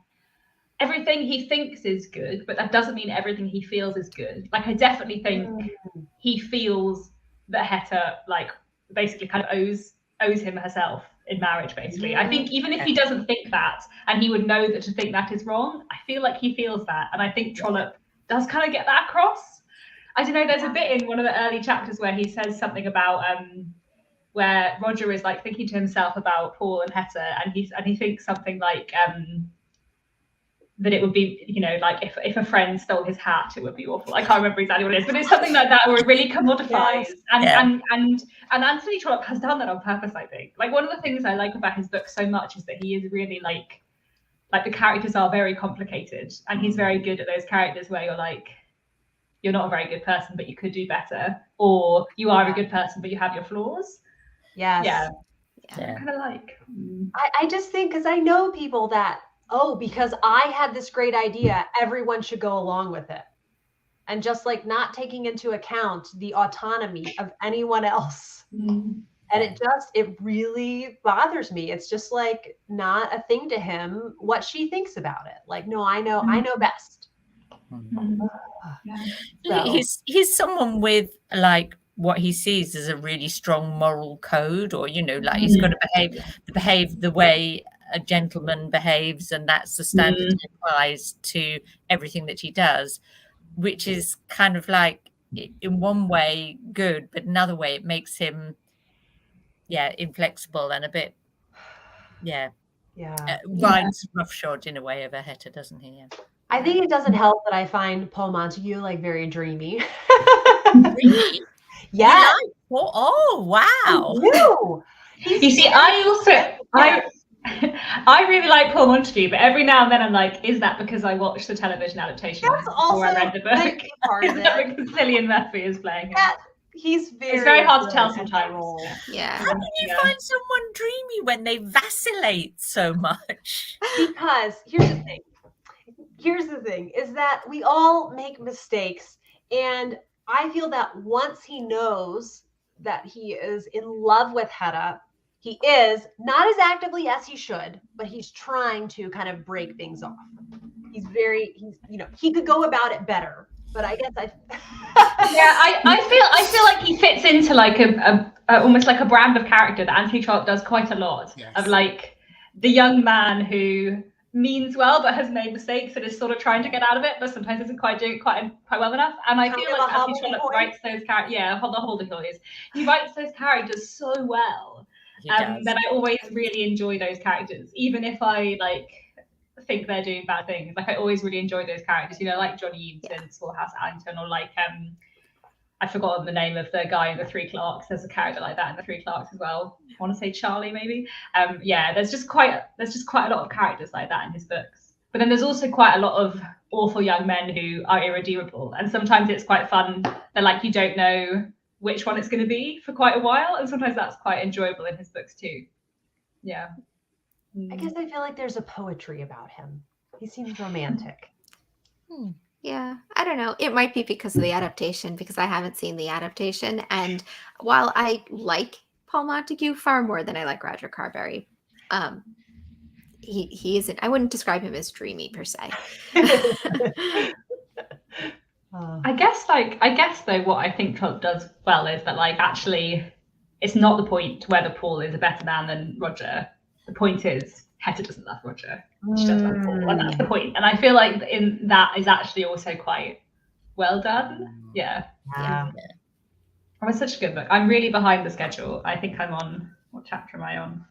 everything he thinks is good, but that doesn't mean everything he feels is good. Like I definitely think he feels that Hetta like basically kind of owes him herself in marriage, basically. I think even if he doesn't think that, and he would know that to think that is wrong, I feel like he feels that. And I think Trollope does kind of get that across. I don't know, there's a bit in one of the early chapters where he says something about where Roger is like thinking to himself about Paul and Hetta, and he thinks something like that it would be, like if a friend stole his hat, it would be awful. I can't remember exactly what it is, but it's something like that where it really commodifies. And Anthony Trollope has done that on purpose, I think. Like one of the things I like about his book so much is that he is really like the characters are very complicated, and he's very good at those characters where you're like, you're not a very good person, but you could do better, or you are a good person, but you have your flaws. Yes. Yeah. I kind of like. I just think because I know people that, because I had this great idea, everyone should go along with it. And just like not taking into account the autonomy of anyone else. And it really bothers me. It's just like not a thing to him what she thinks about it. Like, no, I know best. He's someone with like what he sees as a really strong moral code, or like he's got to behave the way a gentleman behaves, and that's the standard he applies to everything that he does, which is kind of like in one way good, but another way it makes him inflexible and a bit Yeah. Rides roughshod in a way of a Hetta, doesn't he? Yeah. I think it doesn't help that I find Paul Montague like very dreamy. Really? Yeah. You like Paul? Oh, wow. No. You see, I really like Paul Montague, but every now and then I'm like, is that because I watched the television adaptation That's before I also read the book? could be part of Is that it. because Cillian Murphy is playing him? Yeah, it's very hard to tell good at that sometimes. role. Yeah. How can you find someone dreamy when they vacillate so much? Because here's the thing is that we all make mistakes, and I feel that once he knows that he is in love with Hedda, he is not as actively as he should, but he's trying to kind of break things off. He's he could go about it better, but I guess I feel like he fits into like a almost like a brand of character that Anthony Trollope does quite a lot. Yes. Of like the young man who means well but has made mistakes and is sort of trying to get out of it, but sometimes isn't quite doing it quite well enough. And I feel like Anthony Trollope writes those characters. Yeah, the Holding he writes those characters so well. That I always really enjoy those characters, even if I like think they're doing bad things. Like I always really enjoy those characters, like Johnny Eames in Small House Allington, or like I've forgotten the name of the guy in the Three Clarks. There's a character like that in the Three Clarks as well. I want to say Charlie, maybe. There's just quite a lot of characters like that in his books. But then there's also quite a lot of awful young men who are irredeemable, and sometimes it's quite fun that like you don't know which one it's going to be for quite a while, and sometimes that's quite enjoyable in his books too. Yeah. I guess I feel like there's a poetry about him. He seems romantic. Yeah, I don't know. It might be because of the adaptation, because I haven't seen the adaptation. And while I like Paul Montague far more than I like Roger Carberry, he isn't. I wouldn't describe him as dreamy per se. I guess though, what I think Trollope does well is that like actually, it's not the point whether Paul is a better man than Roger. The point is Hetta doesn't love Roger. She does love Paul, and that's the point. And I feel like in that is actually also quite well done. Yeah. Yeah. It was such a good book. I'm really behind the schedule. I think I'm on, what chapter am I on?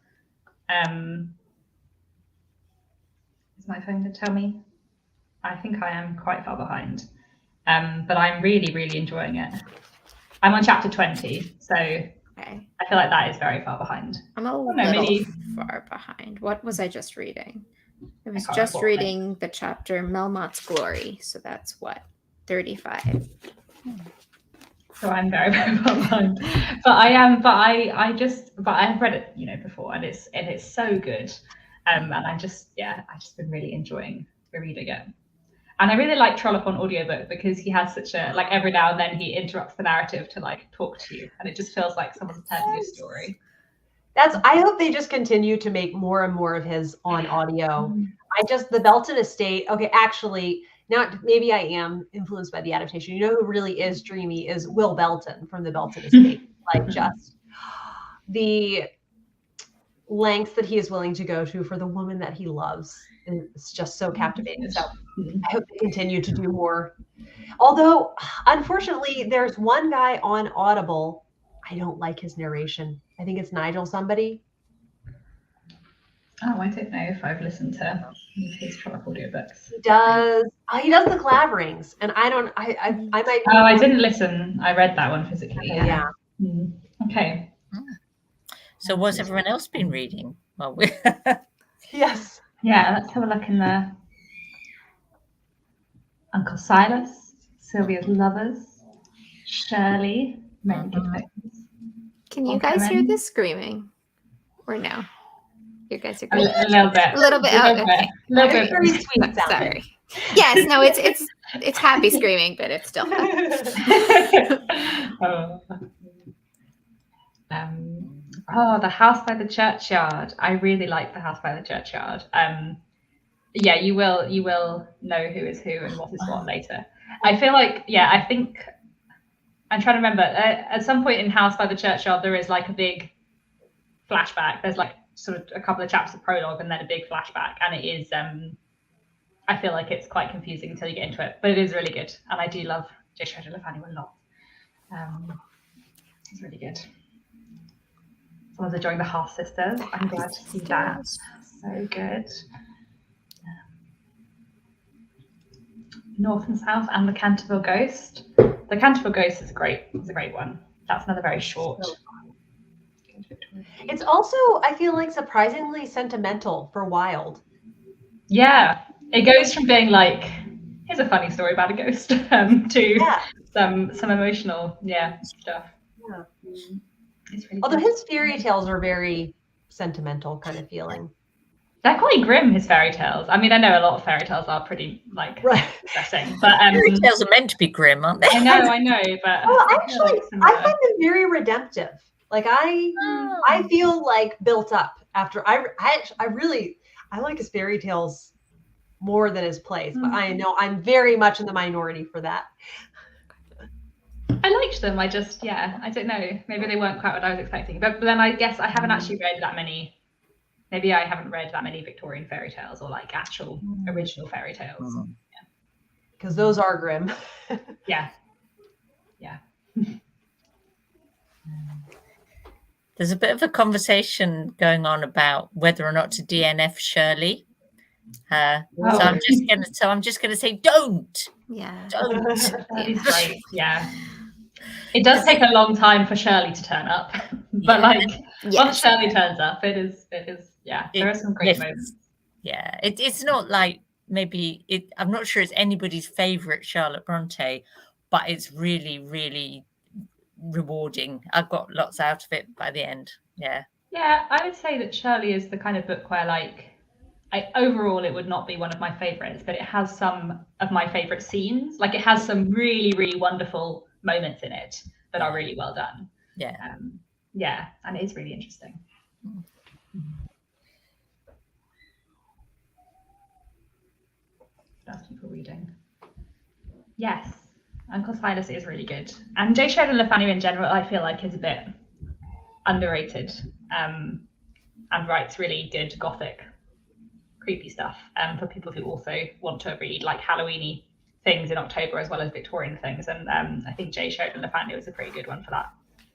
Is my phone to tell me? I think I am quite far behind. But I'm really, really enjoying it. I'm on chapter 20, so okay. I feel like that is very far behind. I'm a little far behind. What was I just reading? I was just reading the chapter Melmott's Glory, so that's what, 35. So I'm very, very far behind. But I've read it, before, and it's so good. And I've just been really enjoying reading it. And I really like Trollope on audiobook because he has such a, like, every now and then he interrupts the narrative to like talk to you, and it just feels like someone's telling you a story. I hope they just continue to make more and more of his on audio. The Belton Estate. Okay, actually, now maybe I am influenced by the adaptation. You know who really is dreamy is Will Belton from the Belton Estate. Like just the lengths that he is willing to go to for the woman that he loves. It's just so captivating. So I hope they continue to do more. Although, unfortunately, there's one guy on Audible. I don't like his narration. I think it's Nigel somebody. Oh, I don't know if I've listened to his Trollope audiobooks. He does the Claverings, and I might. Oh, I didn't listen. I read that one physically. Okay, yeah. Okay. So what's everyone else been reading? Well, Yes. Yeah, let's have a look in there. Uncle Silas, Sylvia's Lovers, Shirley, many good things. Can you guys hear this screaming? Or no? You guys are a little bit. A little bit. Okay. A little bit. Very sweet sounding. Sorry. Yes, no, it's happy screaming, but it's still The House by the Churchyard. I really like The House by the Churchyard. You will know who is who and what is what later. I feel like, I think I'm trying to remember. At some point in House by the Churchyard, there is like a big flashback. There's like sort of a couple of chapters of prologue and then a big flashback, and it is. I feel like it's quite confusing until you get into it, but it is really good, and I do love J. Shredder Lefanu a lot. It's really good. Someone's enjoying the Half Sisters. I'm glad to see that. So good. North and South and the Canterville Ghost. The Canterville Ghost is great. It's a great one. That's another very short. It's also, I feel like, surprisingly sentimental for Wild. Yeah, it goes from being like, here's a funny story about a ghost, to some emotional, stuff. Yeah. It's really Although good. his fairy tales are very sentimental kind of feeling. They're quite grim, his fairy tales. I mean, I know a lot of fairy tales are pretty depressing, but Fairy tales are meant to be grim, aren't they? I know, but well, actually, I find them very redemptive. Like I feel like built up after I like his fairy tales more than his plays, but I know I'm very much in the minority for that. I liked them. I just, I don't know. Maybe they weren't quite what I was expecting. But then I guess I haven't actually read that many. Maybe I haven't read that many Victorian fairy tales or like actual original fairy tales. Because those are grim. Yeah. There's a bit of a conversation going on about whether or not to DNF Shirley. So I'm just gonna say don't. Yeah. Don't. That is great. Yeah. It does take a long time for Shirley to turn up, but once Shirley turns up, it is. There are some great moments. Yeah, it's not like maybe it. I'm not sure it's anybody's favorite Charlotte Bronte, but it's really, really rewarding. I got lots out of it by the end. Yeah. Yeah, I would say that Shirley is the kind of book where overall it would not be one of my favorites, but it has some of my favorite scenes. Like it has some really, really wonderful moments in it that are really well done. Yeah. And it is really interesting. What else are people reading? Yes, Uncle Silas is really good. And J. Sheridan Le Fanu in general, I feel like is a bit underrated and writes really good gothic creepy stuff for people who also want to read like Halloween-y things in October as well as Victorian things, and I think J. Sheridan Le Fanu is a pretty good one for that.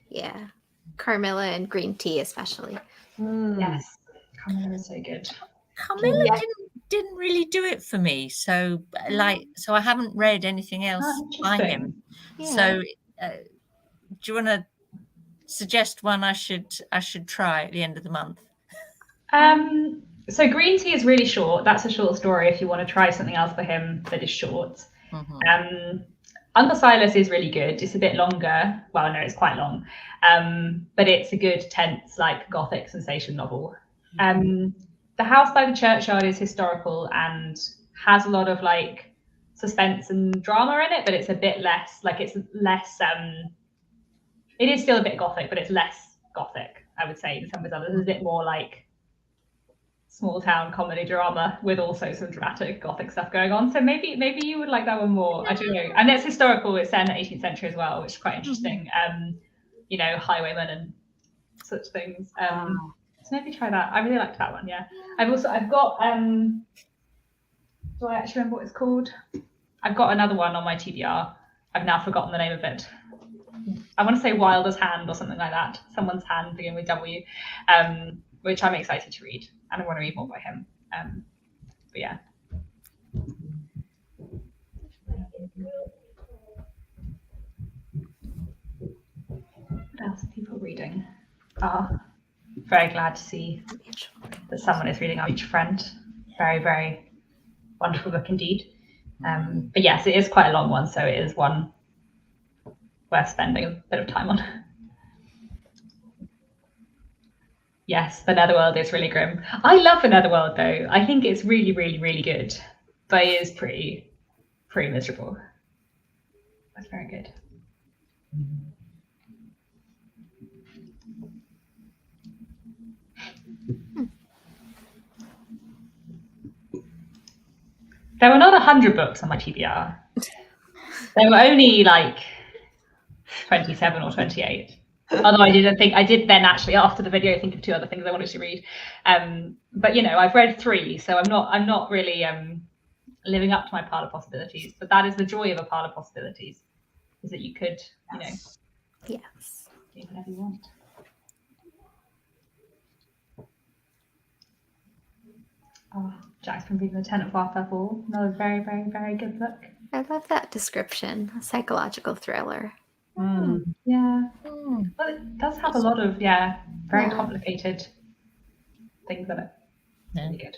Yeah, Carmilla and Green Tea especially. Yes, Carmilla is so good. Carmilla didn't really do it for me, so I haven't read anything else by him. So do you want to suggest one I should try at the end of the month? So Green Tea is really short. That's a short story if you want to try something else for him that is short. Uncle Silas is really good. It's a bit longer. Well, no, it's quite long. But it's a good, tense, gothic sensation novel. The House by the Churchyard is historical and has a lot of suspense and drama in it, but it's a bit less, it is still a bit gothic, but it's less gothic, I would say, than some of his others. It's a bit more small town comedy drama with also some dramatic gothic stuff going on. So maybe you would like that one more. I don't know. And it's historical. It's set in the 18th century as well, which is quite interesting. Highwaymen and such things. So maybe try that. I really liked that one. Yeah. I've got. Do I actually remember what it's called? I've got another one on my TBR. I've now forgotten the name of it. I want to say Wilder's Hand or something like that. Someone's Hand beginning with W, which I'm excited to read, and I want to read more by him. But yeah. What else are people reading? Very glad to see that someone is reading Our Future Friend. Very, very wonderful book indeed. But yes, it is quite a long one, so it is one worth spending a bit of time on. Yes, The Netherworld is really grim. I love The Netherworld though. I think it's really, really, really good, but it is pretty miserable. That's very good. There were not 100 books on my TBR. There were only 27 or 28. Although I did then actually after the video think of 2 other things I wanted to read. But I've read 3, so I'm not really living up to my pile of possibilities. But that is the joy of a pile of possibilities, is that you could, Yes. do whatever you want. Jackson reading The Tenant of Arthur. Another very, very, very good book. I love that description. A psychological thriller. Yeah. Well, it does have a lot of very complicated things in it. Really good.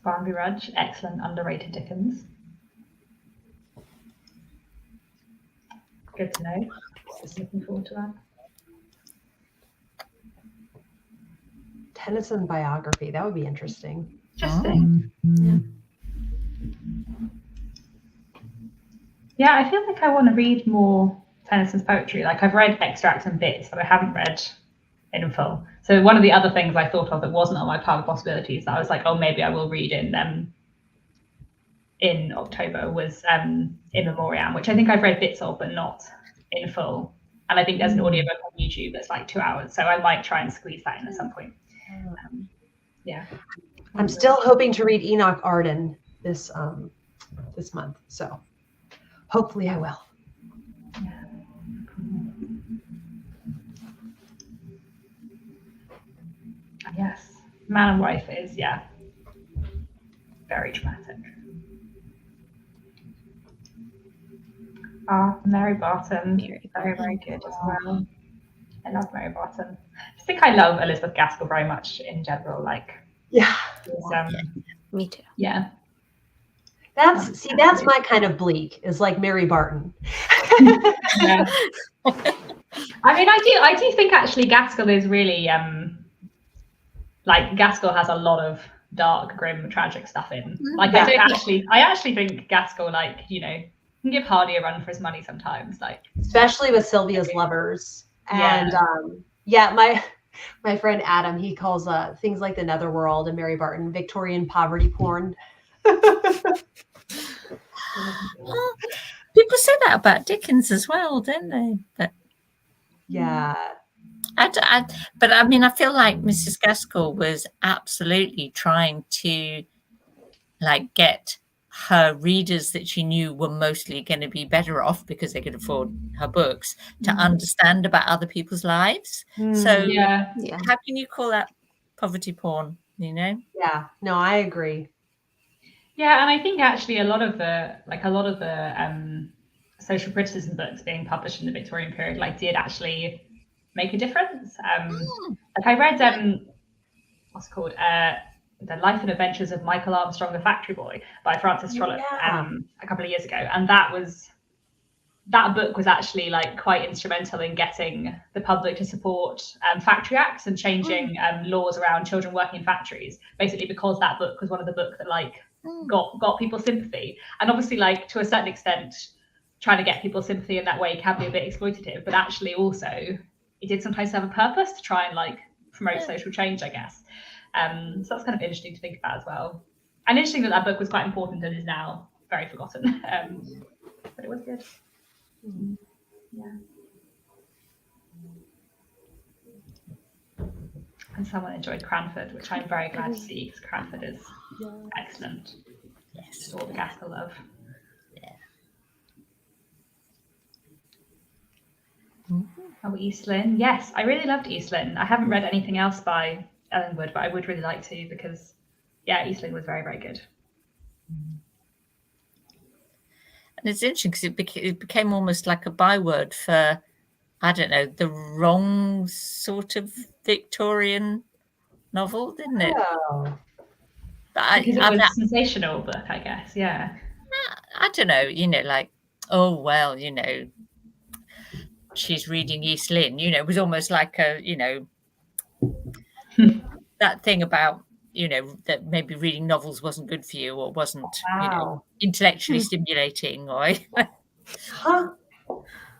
Barnaby Rudge, excellent underrated Dickens. Good to know. Just looking forward to that. Tennyson biography. That would be interesting. Interesting. Yeah, I feel like I want to read more Tennyson's poetry. Like I've read extracts and bits, but I haven't read in full. So one of the other things I thought of that wasn't on my pile of possibilities that I was like, oh, maybe I will read in October was In Memoriam, which I think I've read bits of, but not in full. And I think there's an audiobook on YouTube that's like 2 hours, so I might try and squeeze that in at some point. I'm still hoping to read Enoch Arden this month, so hopefully I will. Yes, Man and Wife is very dramatic. Mary Barton, very, very good as well. I love Mary Barton. I think I love Elizabeth Gaskell very much in general. Like, me too. Yeah. That's my kind of bleak, is like Mary Barton. I mean, I do think actually Gaskell is really like Gaskell has a lot of dark, grim, tragic stuff in. Like I actually think Gaskell, like, you know, can give Hardy a run for his money sometimes, like especially with Sylvia's Lovers. And my friend Adam, he calls things like The Netherworld and Mary Barton Victorian poverty porn. People say that about Dickens as well, don't they? But but I mean, I feel like Mrs. Gaskell was absolutely trying to like get her readers that she knew were mostly going to be better off because they could afford her books to understand about other people's lives. So how can you call that poverty porn, you know? Yeah, no, I agree. Yeah, and I think actually a lot of the social criticism books being published in the Victorian period did actually make a difference. Like I read what's it called? The Life and Adventures of Michael Armstrong, the Factory Boy by Francis Trollope a couple of years ago. And that book was actually like quite instrumental in getting the public to support factory acts and changing laws around children working in factories, basically because that book was one of the books that got people's sympathy. And obviously, like, to a certain extent, trying to get people's sympathy in that way can be a bit exploitative, but actually also it did sometimes have a purpose to try and like promote social change, I guess. So that's kind of interesting to think about as well. And interesting that book was quite important and is now very forgotten. But it was good. Yeah. And someone enjoyed Cranford, which I'm very glad to see because Cranford is excellent. Yes. Just all the Gaskell love. Oh, East Lynne. Yes, I really loved East Lynne. I haven't read anything else by Ellen Wood, but I would really like to because, East Lynne was very, very good. And it's interesting because it became almost like a byword for, I don't know, the wrong sort of Victorian novel, didn't it? Oh. Because it was a sensational book, I guess, I don't know, like, oh, well, she's reading East Lynne, it was almost like a, that thing about, that maybe reading novels wasn't good for you or wasn't, intellectually stimulating or...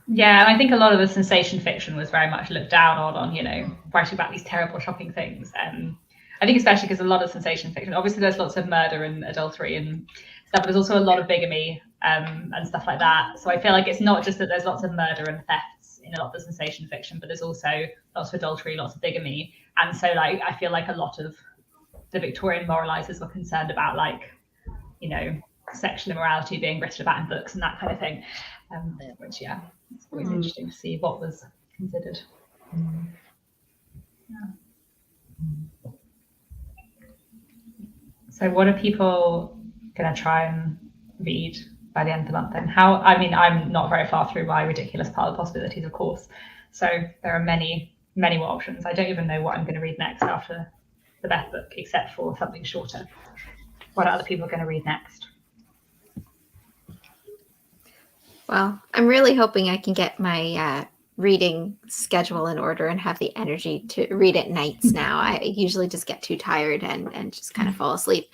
Yeah, and I think a lot of the sensation fiction was very much looked down on, writing about these terrible, shocking things. I think especially because a lot of sensation fiction, obviously there's lots of murder and adultery and stuff, but there's also a lot of bigamy and stuff like that. So I feel like it's not just that there's lots of murder and thefts in a lot of the sensation fiction, but there's also lots of adultery, lots of bigamy. And so I feel like a lot of the Victorian moralizers were concerned about sexual immorality being written about in books and that kind of thing. Which, it's always interesting to see what was considered. So what are people going to try and read by the end of the month then? I'm not very far through my ridiculous pile of possibilities, of course. So there are many, many more options. I don't even know what I'm going to read next after the Beth book, except for something shorter. What are other people going to read next? Well, I'm really hoping I can get my reading schedule in order and have the energy to read at nights now. I usually just get too tired and just kind of fall asleep.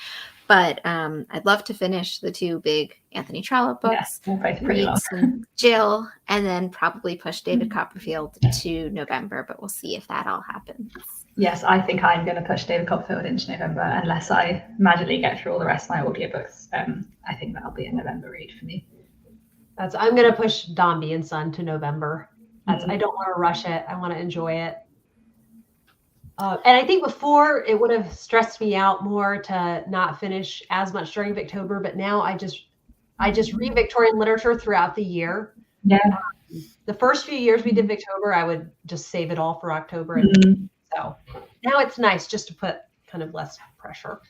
But I'd love to finish the 2 big Anthony Trollope books, read some Jill, and then probably push David Copperfield to November, but we'll see if that all happens. Yes, I think I'm going to push David Copperfield into November unless I magically get through all the rest of my audiobooks. I think that'll be a November read for me. I'm going to push Dombey and Son to November. I don't want to rush it. I want to enjoy it. And I think before it would have stressed me out more to not finish as much during Victober, but now I just read Victorian literature throughout the year. Yeah. The first few years we did Victober, I would just save it all for October. And so now it's nice just to put kind of less pressure.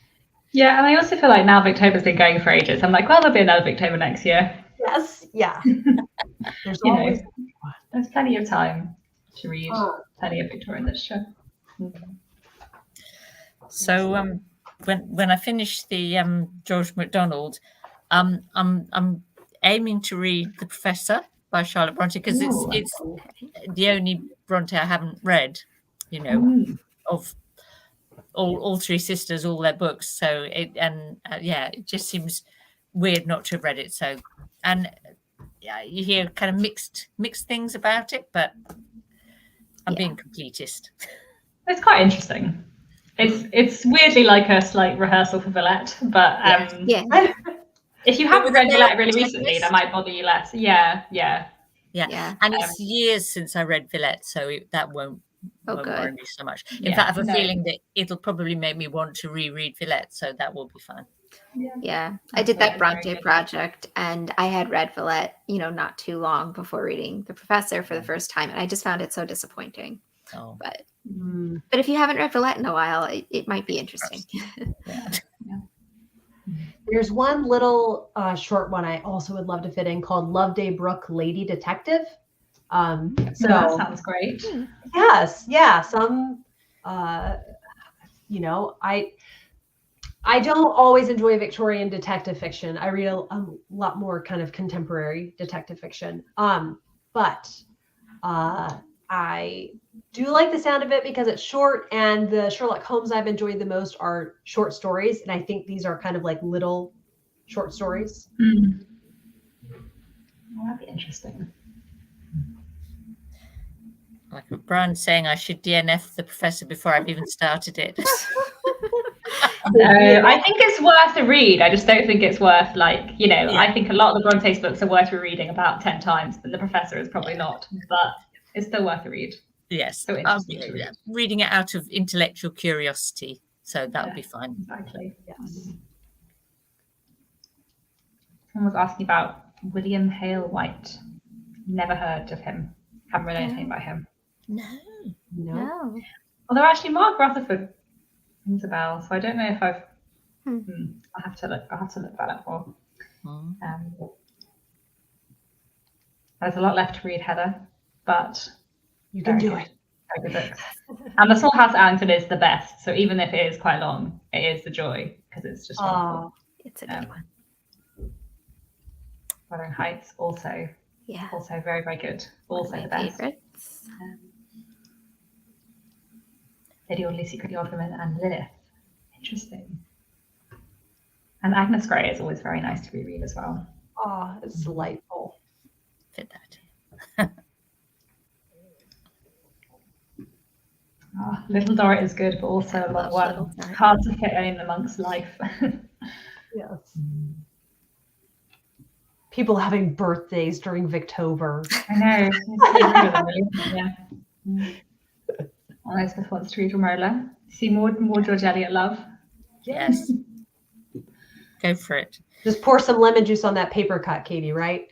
Yeah, and I also feel like now Victober's been going for ages. I'm like, well, there'll be another Victober next year. Yes, yeah. There's there's plenty of time to read plenty of Victorian literature. So when I finish the George MacDonald, I'm aiming to read The Professor by Charlotte Bronte, because it's the only Bronte I haven't read, of all 3 sisters, all their books. So it just seems weird not to have read it. So, and you hear kind of mixed things about it, but I'm being completist. It's quite interesting. It's weirdly like a slight rehearsal for Villette, but if you haven't read Villette really recently, that might bother you less. Yeah. And it's years since I read Villette, so that won't worry me so much. In fact, I have a feeling that it'll probably make me want to reread Villette, so that will be fun. Yeah, I did that Bronte project, and I had read Villette, not too long before reading The Professor for the first time, and I just found it so disappointing. But if you haven't read Villette in a while, it might be interesting. There's one little short one I also would love to fit in called Loveday Brooke Lady Detective. So that sounds great. Yes, yeah. Some, I don't always enjoy Victorian detective fiction. I read a lot more kind of contemporary detective fiction. But I do like the sound of it because it's short, and the Sherlock Holmes I've enjoyed the most are short stories. And I think these are kind of like little short stories. Well, that'd be interesting. Like Brian saying I should DNF The Professor before I've even started it. No, I think it's worth a read. I just don't think it's worth I think a lot of the Bronte's books are worth rereading about 10 times, but The Professor is probably not, but it's still worth a read. Yes, so reading it out of intellectual curiosity, so that would be fine. Exactly. Yes. Someone was asking about William Hale White. Never heard of him. Haven't read anything by him. No. Although actually Mark Rutherford rings a bell, so I don't know if I've. I'll have to look that up more. There's a lot left to read, Heather, but you can do it. Very good books. And The Small House at Allington is the best. So even if it is quite long, it is the joy because it's just wonderful. It's a good one. Wuthering Heights also very, very good. Also the best. Favorites. Lady Audley, Secret the Odd Women, and Lilith. Interesting. And Agnes Grey is always very nice to reread as well. Oh, it's delightful. Fit that. Little Dorrit is good, but also a lot of work. Hard to fit in the monk's life. Yes. People having birthdays during Victober. I know. Elizabeth wants to read Romola. See more George Eliot love. Yes. Go for it. Just pour some lemon juice on that paper cut, Katie, right?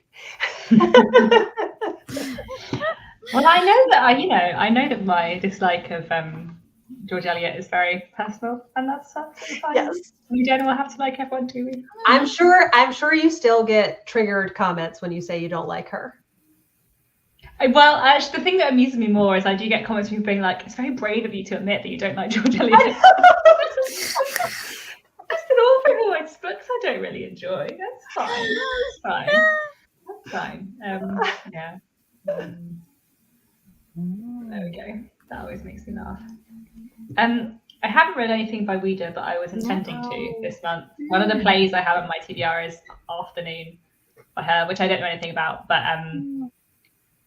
Well, I know that my dislike of George Eliot is very personal, and that's absolutely fine. Yes. You don't all have to like everyone, do we? I'm sure you still get triggered comments when you say you don't like her. Well, actually, the thing that amuses me more is I do get comments from people being like, "It's very brave of you to admit that you don't like George Eliot." Just an awful voice books I don't really enjoy. That's fine. That's fine. That's fine. Yeah. There we go. That always makes me laugh. I haven't read anything by Ouida, but I was intending to this month. One of the plays I have on my TBR is Afternoon by her, which I don't know anything about, but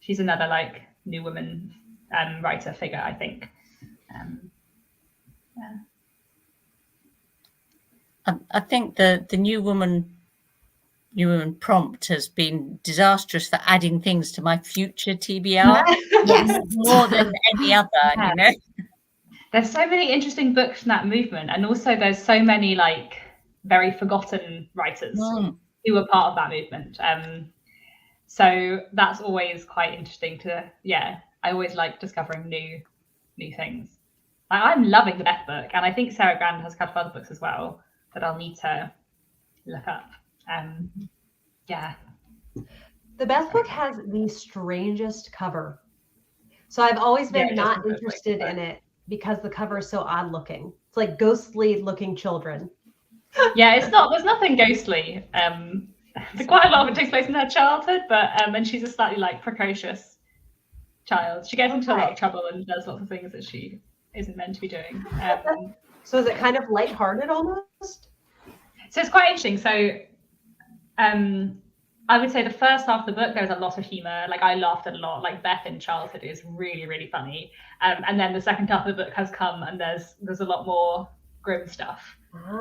she's another like new woman writer figure, I think. Yeah. I think the new woman prompt has been disastrous for adding things to my future TBR. Yes. More than any other, you know. There's so many interesting books from that movement, and also there's so many like very forgotten writers who were part of that movement. So that's always quite interesting to, I always like discovering new things. I'm loving the Beth book, and I think Sarah Grand has a couple of other books as well that I'll need to look up. The Beth book has the strangest cover. So I've always been not interested in it because the cover is so odd looking. It's like ghostly looking children. Yeah, there's nothing ghostly. Quite a lot of it takes place in her childhood, but and she's a slightly like precocious child. She gets into a lot of trouble and does lots of things that she isn't meant to be doing. So is it kind of lighthearted almost? So it's quite interesting. So I would say the first half of the book, there's a lot of humor. Like I laughed a lot. Like Beth in childhood is really, really funny. And then the second half of the book has come, and there's a lot more grim stuff.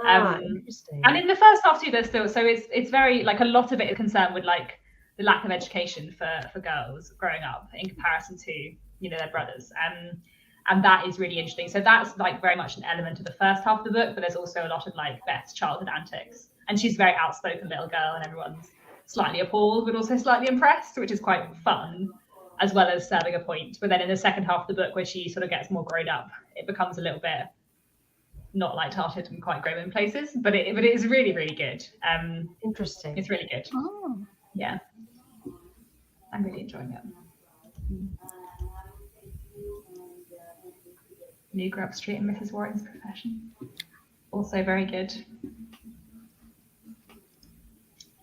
Interesting. And in the first half too, there's still, so it's very like a lot of it is concerned with like the lack of education for girls growing up in comparison to their brothers. And that is really interesting. So that's like very much an element of the first half of the book, but there's also a lot of like Beth's childhood antics. And she's a very outspoken little girl, and everyone's slightly appalled, but also slightly impressed, which is quite fun, as well as serving a point. But then in the second half of the book, where she sort of gets more grown up, it becomes a little bit not light-hearted and quite grim in places. But it is really, really good. Interesting. It's really good. Oh. Yeah, I'm really enjoying it. New Grub Street and Mrs. Warren's Profession, also very good.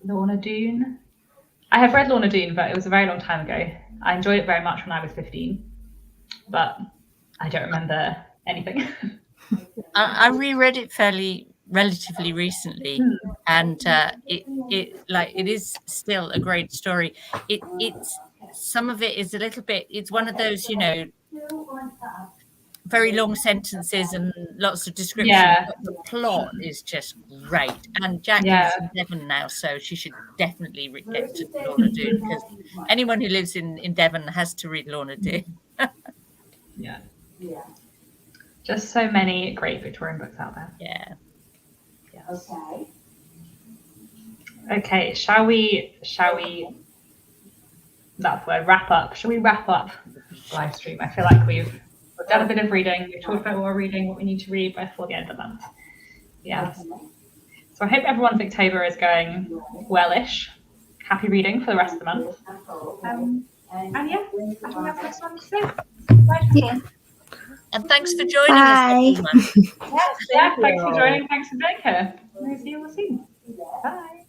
Lorna Doone. I have read Lorna Doone, but it was a very long time ago. I enjoyed it very much when I was 15, but I don't remember anything. I reread it relatively recently, and it is still a great story. It's some of it is a little bit. It's one of those, very long sentences and lots of description. Yeah. But the plot is just great. And Jack lives in Devon now, so she should definitely get to Lorna Doone, because anyone who lives in Devon has to read Lorna Doone. Yeah. Just so many great Victorian books out there. Yeah. Yes. Okay, shall we that's the word, wrap up. Shall we wrap up the live stream? I feel like we've done a bit of reading. We've talked about what we're reading, what we need to read before the end of the month. Yes. So I hope everyone's Victober is going well-ish. Happy reading for the rest of the month. And yeah, I think that's next one to say. Bye. Yeah. And thanks for joining us, everyone. Yes, thanks for joining. Thanks for being here. We'll see you all soon. Bye.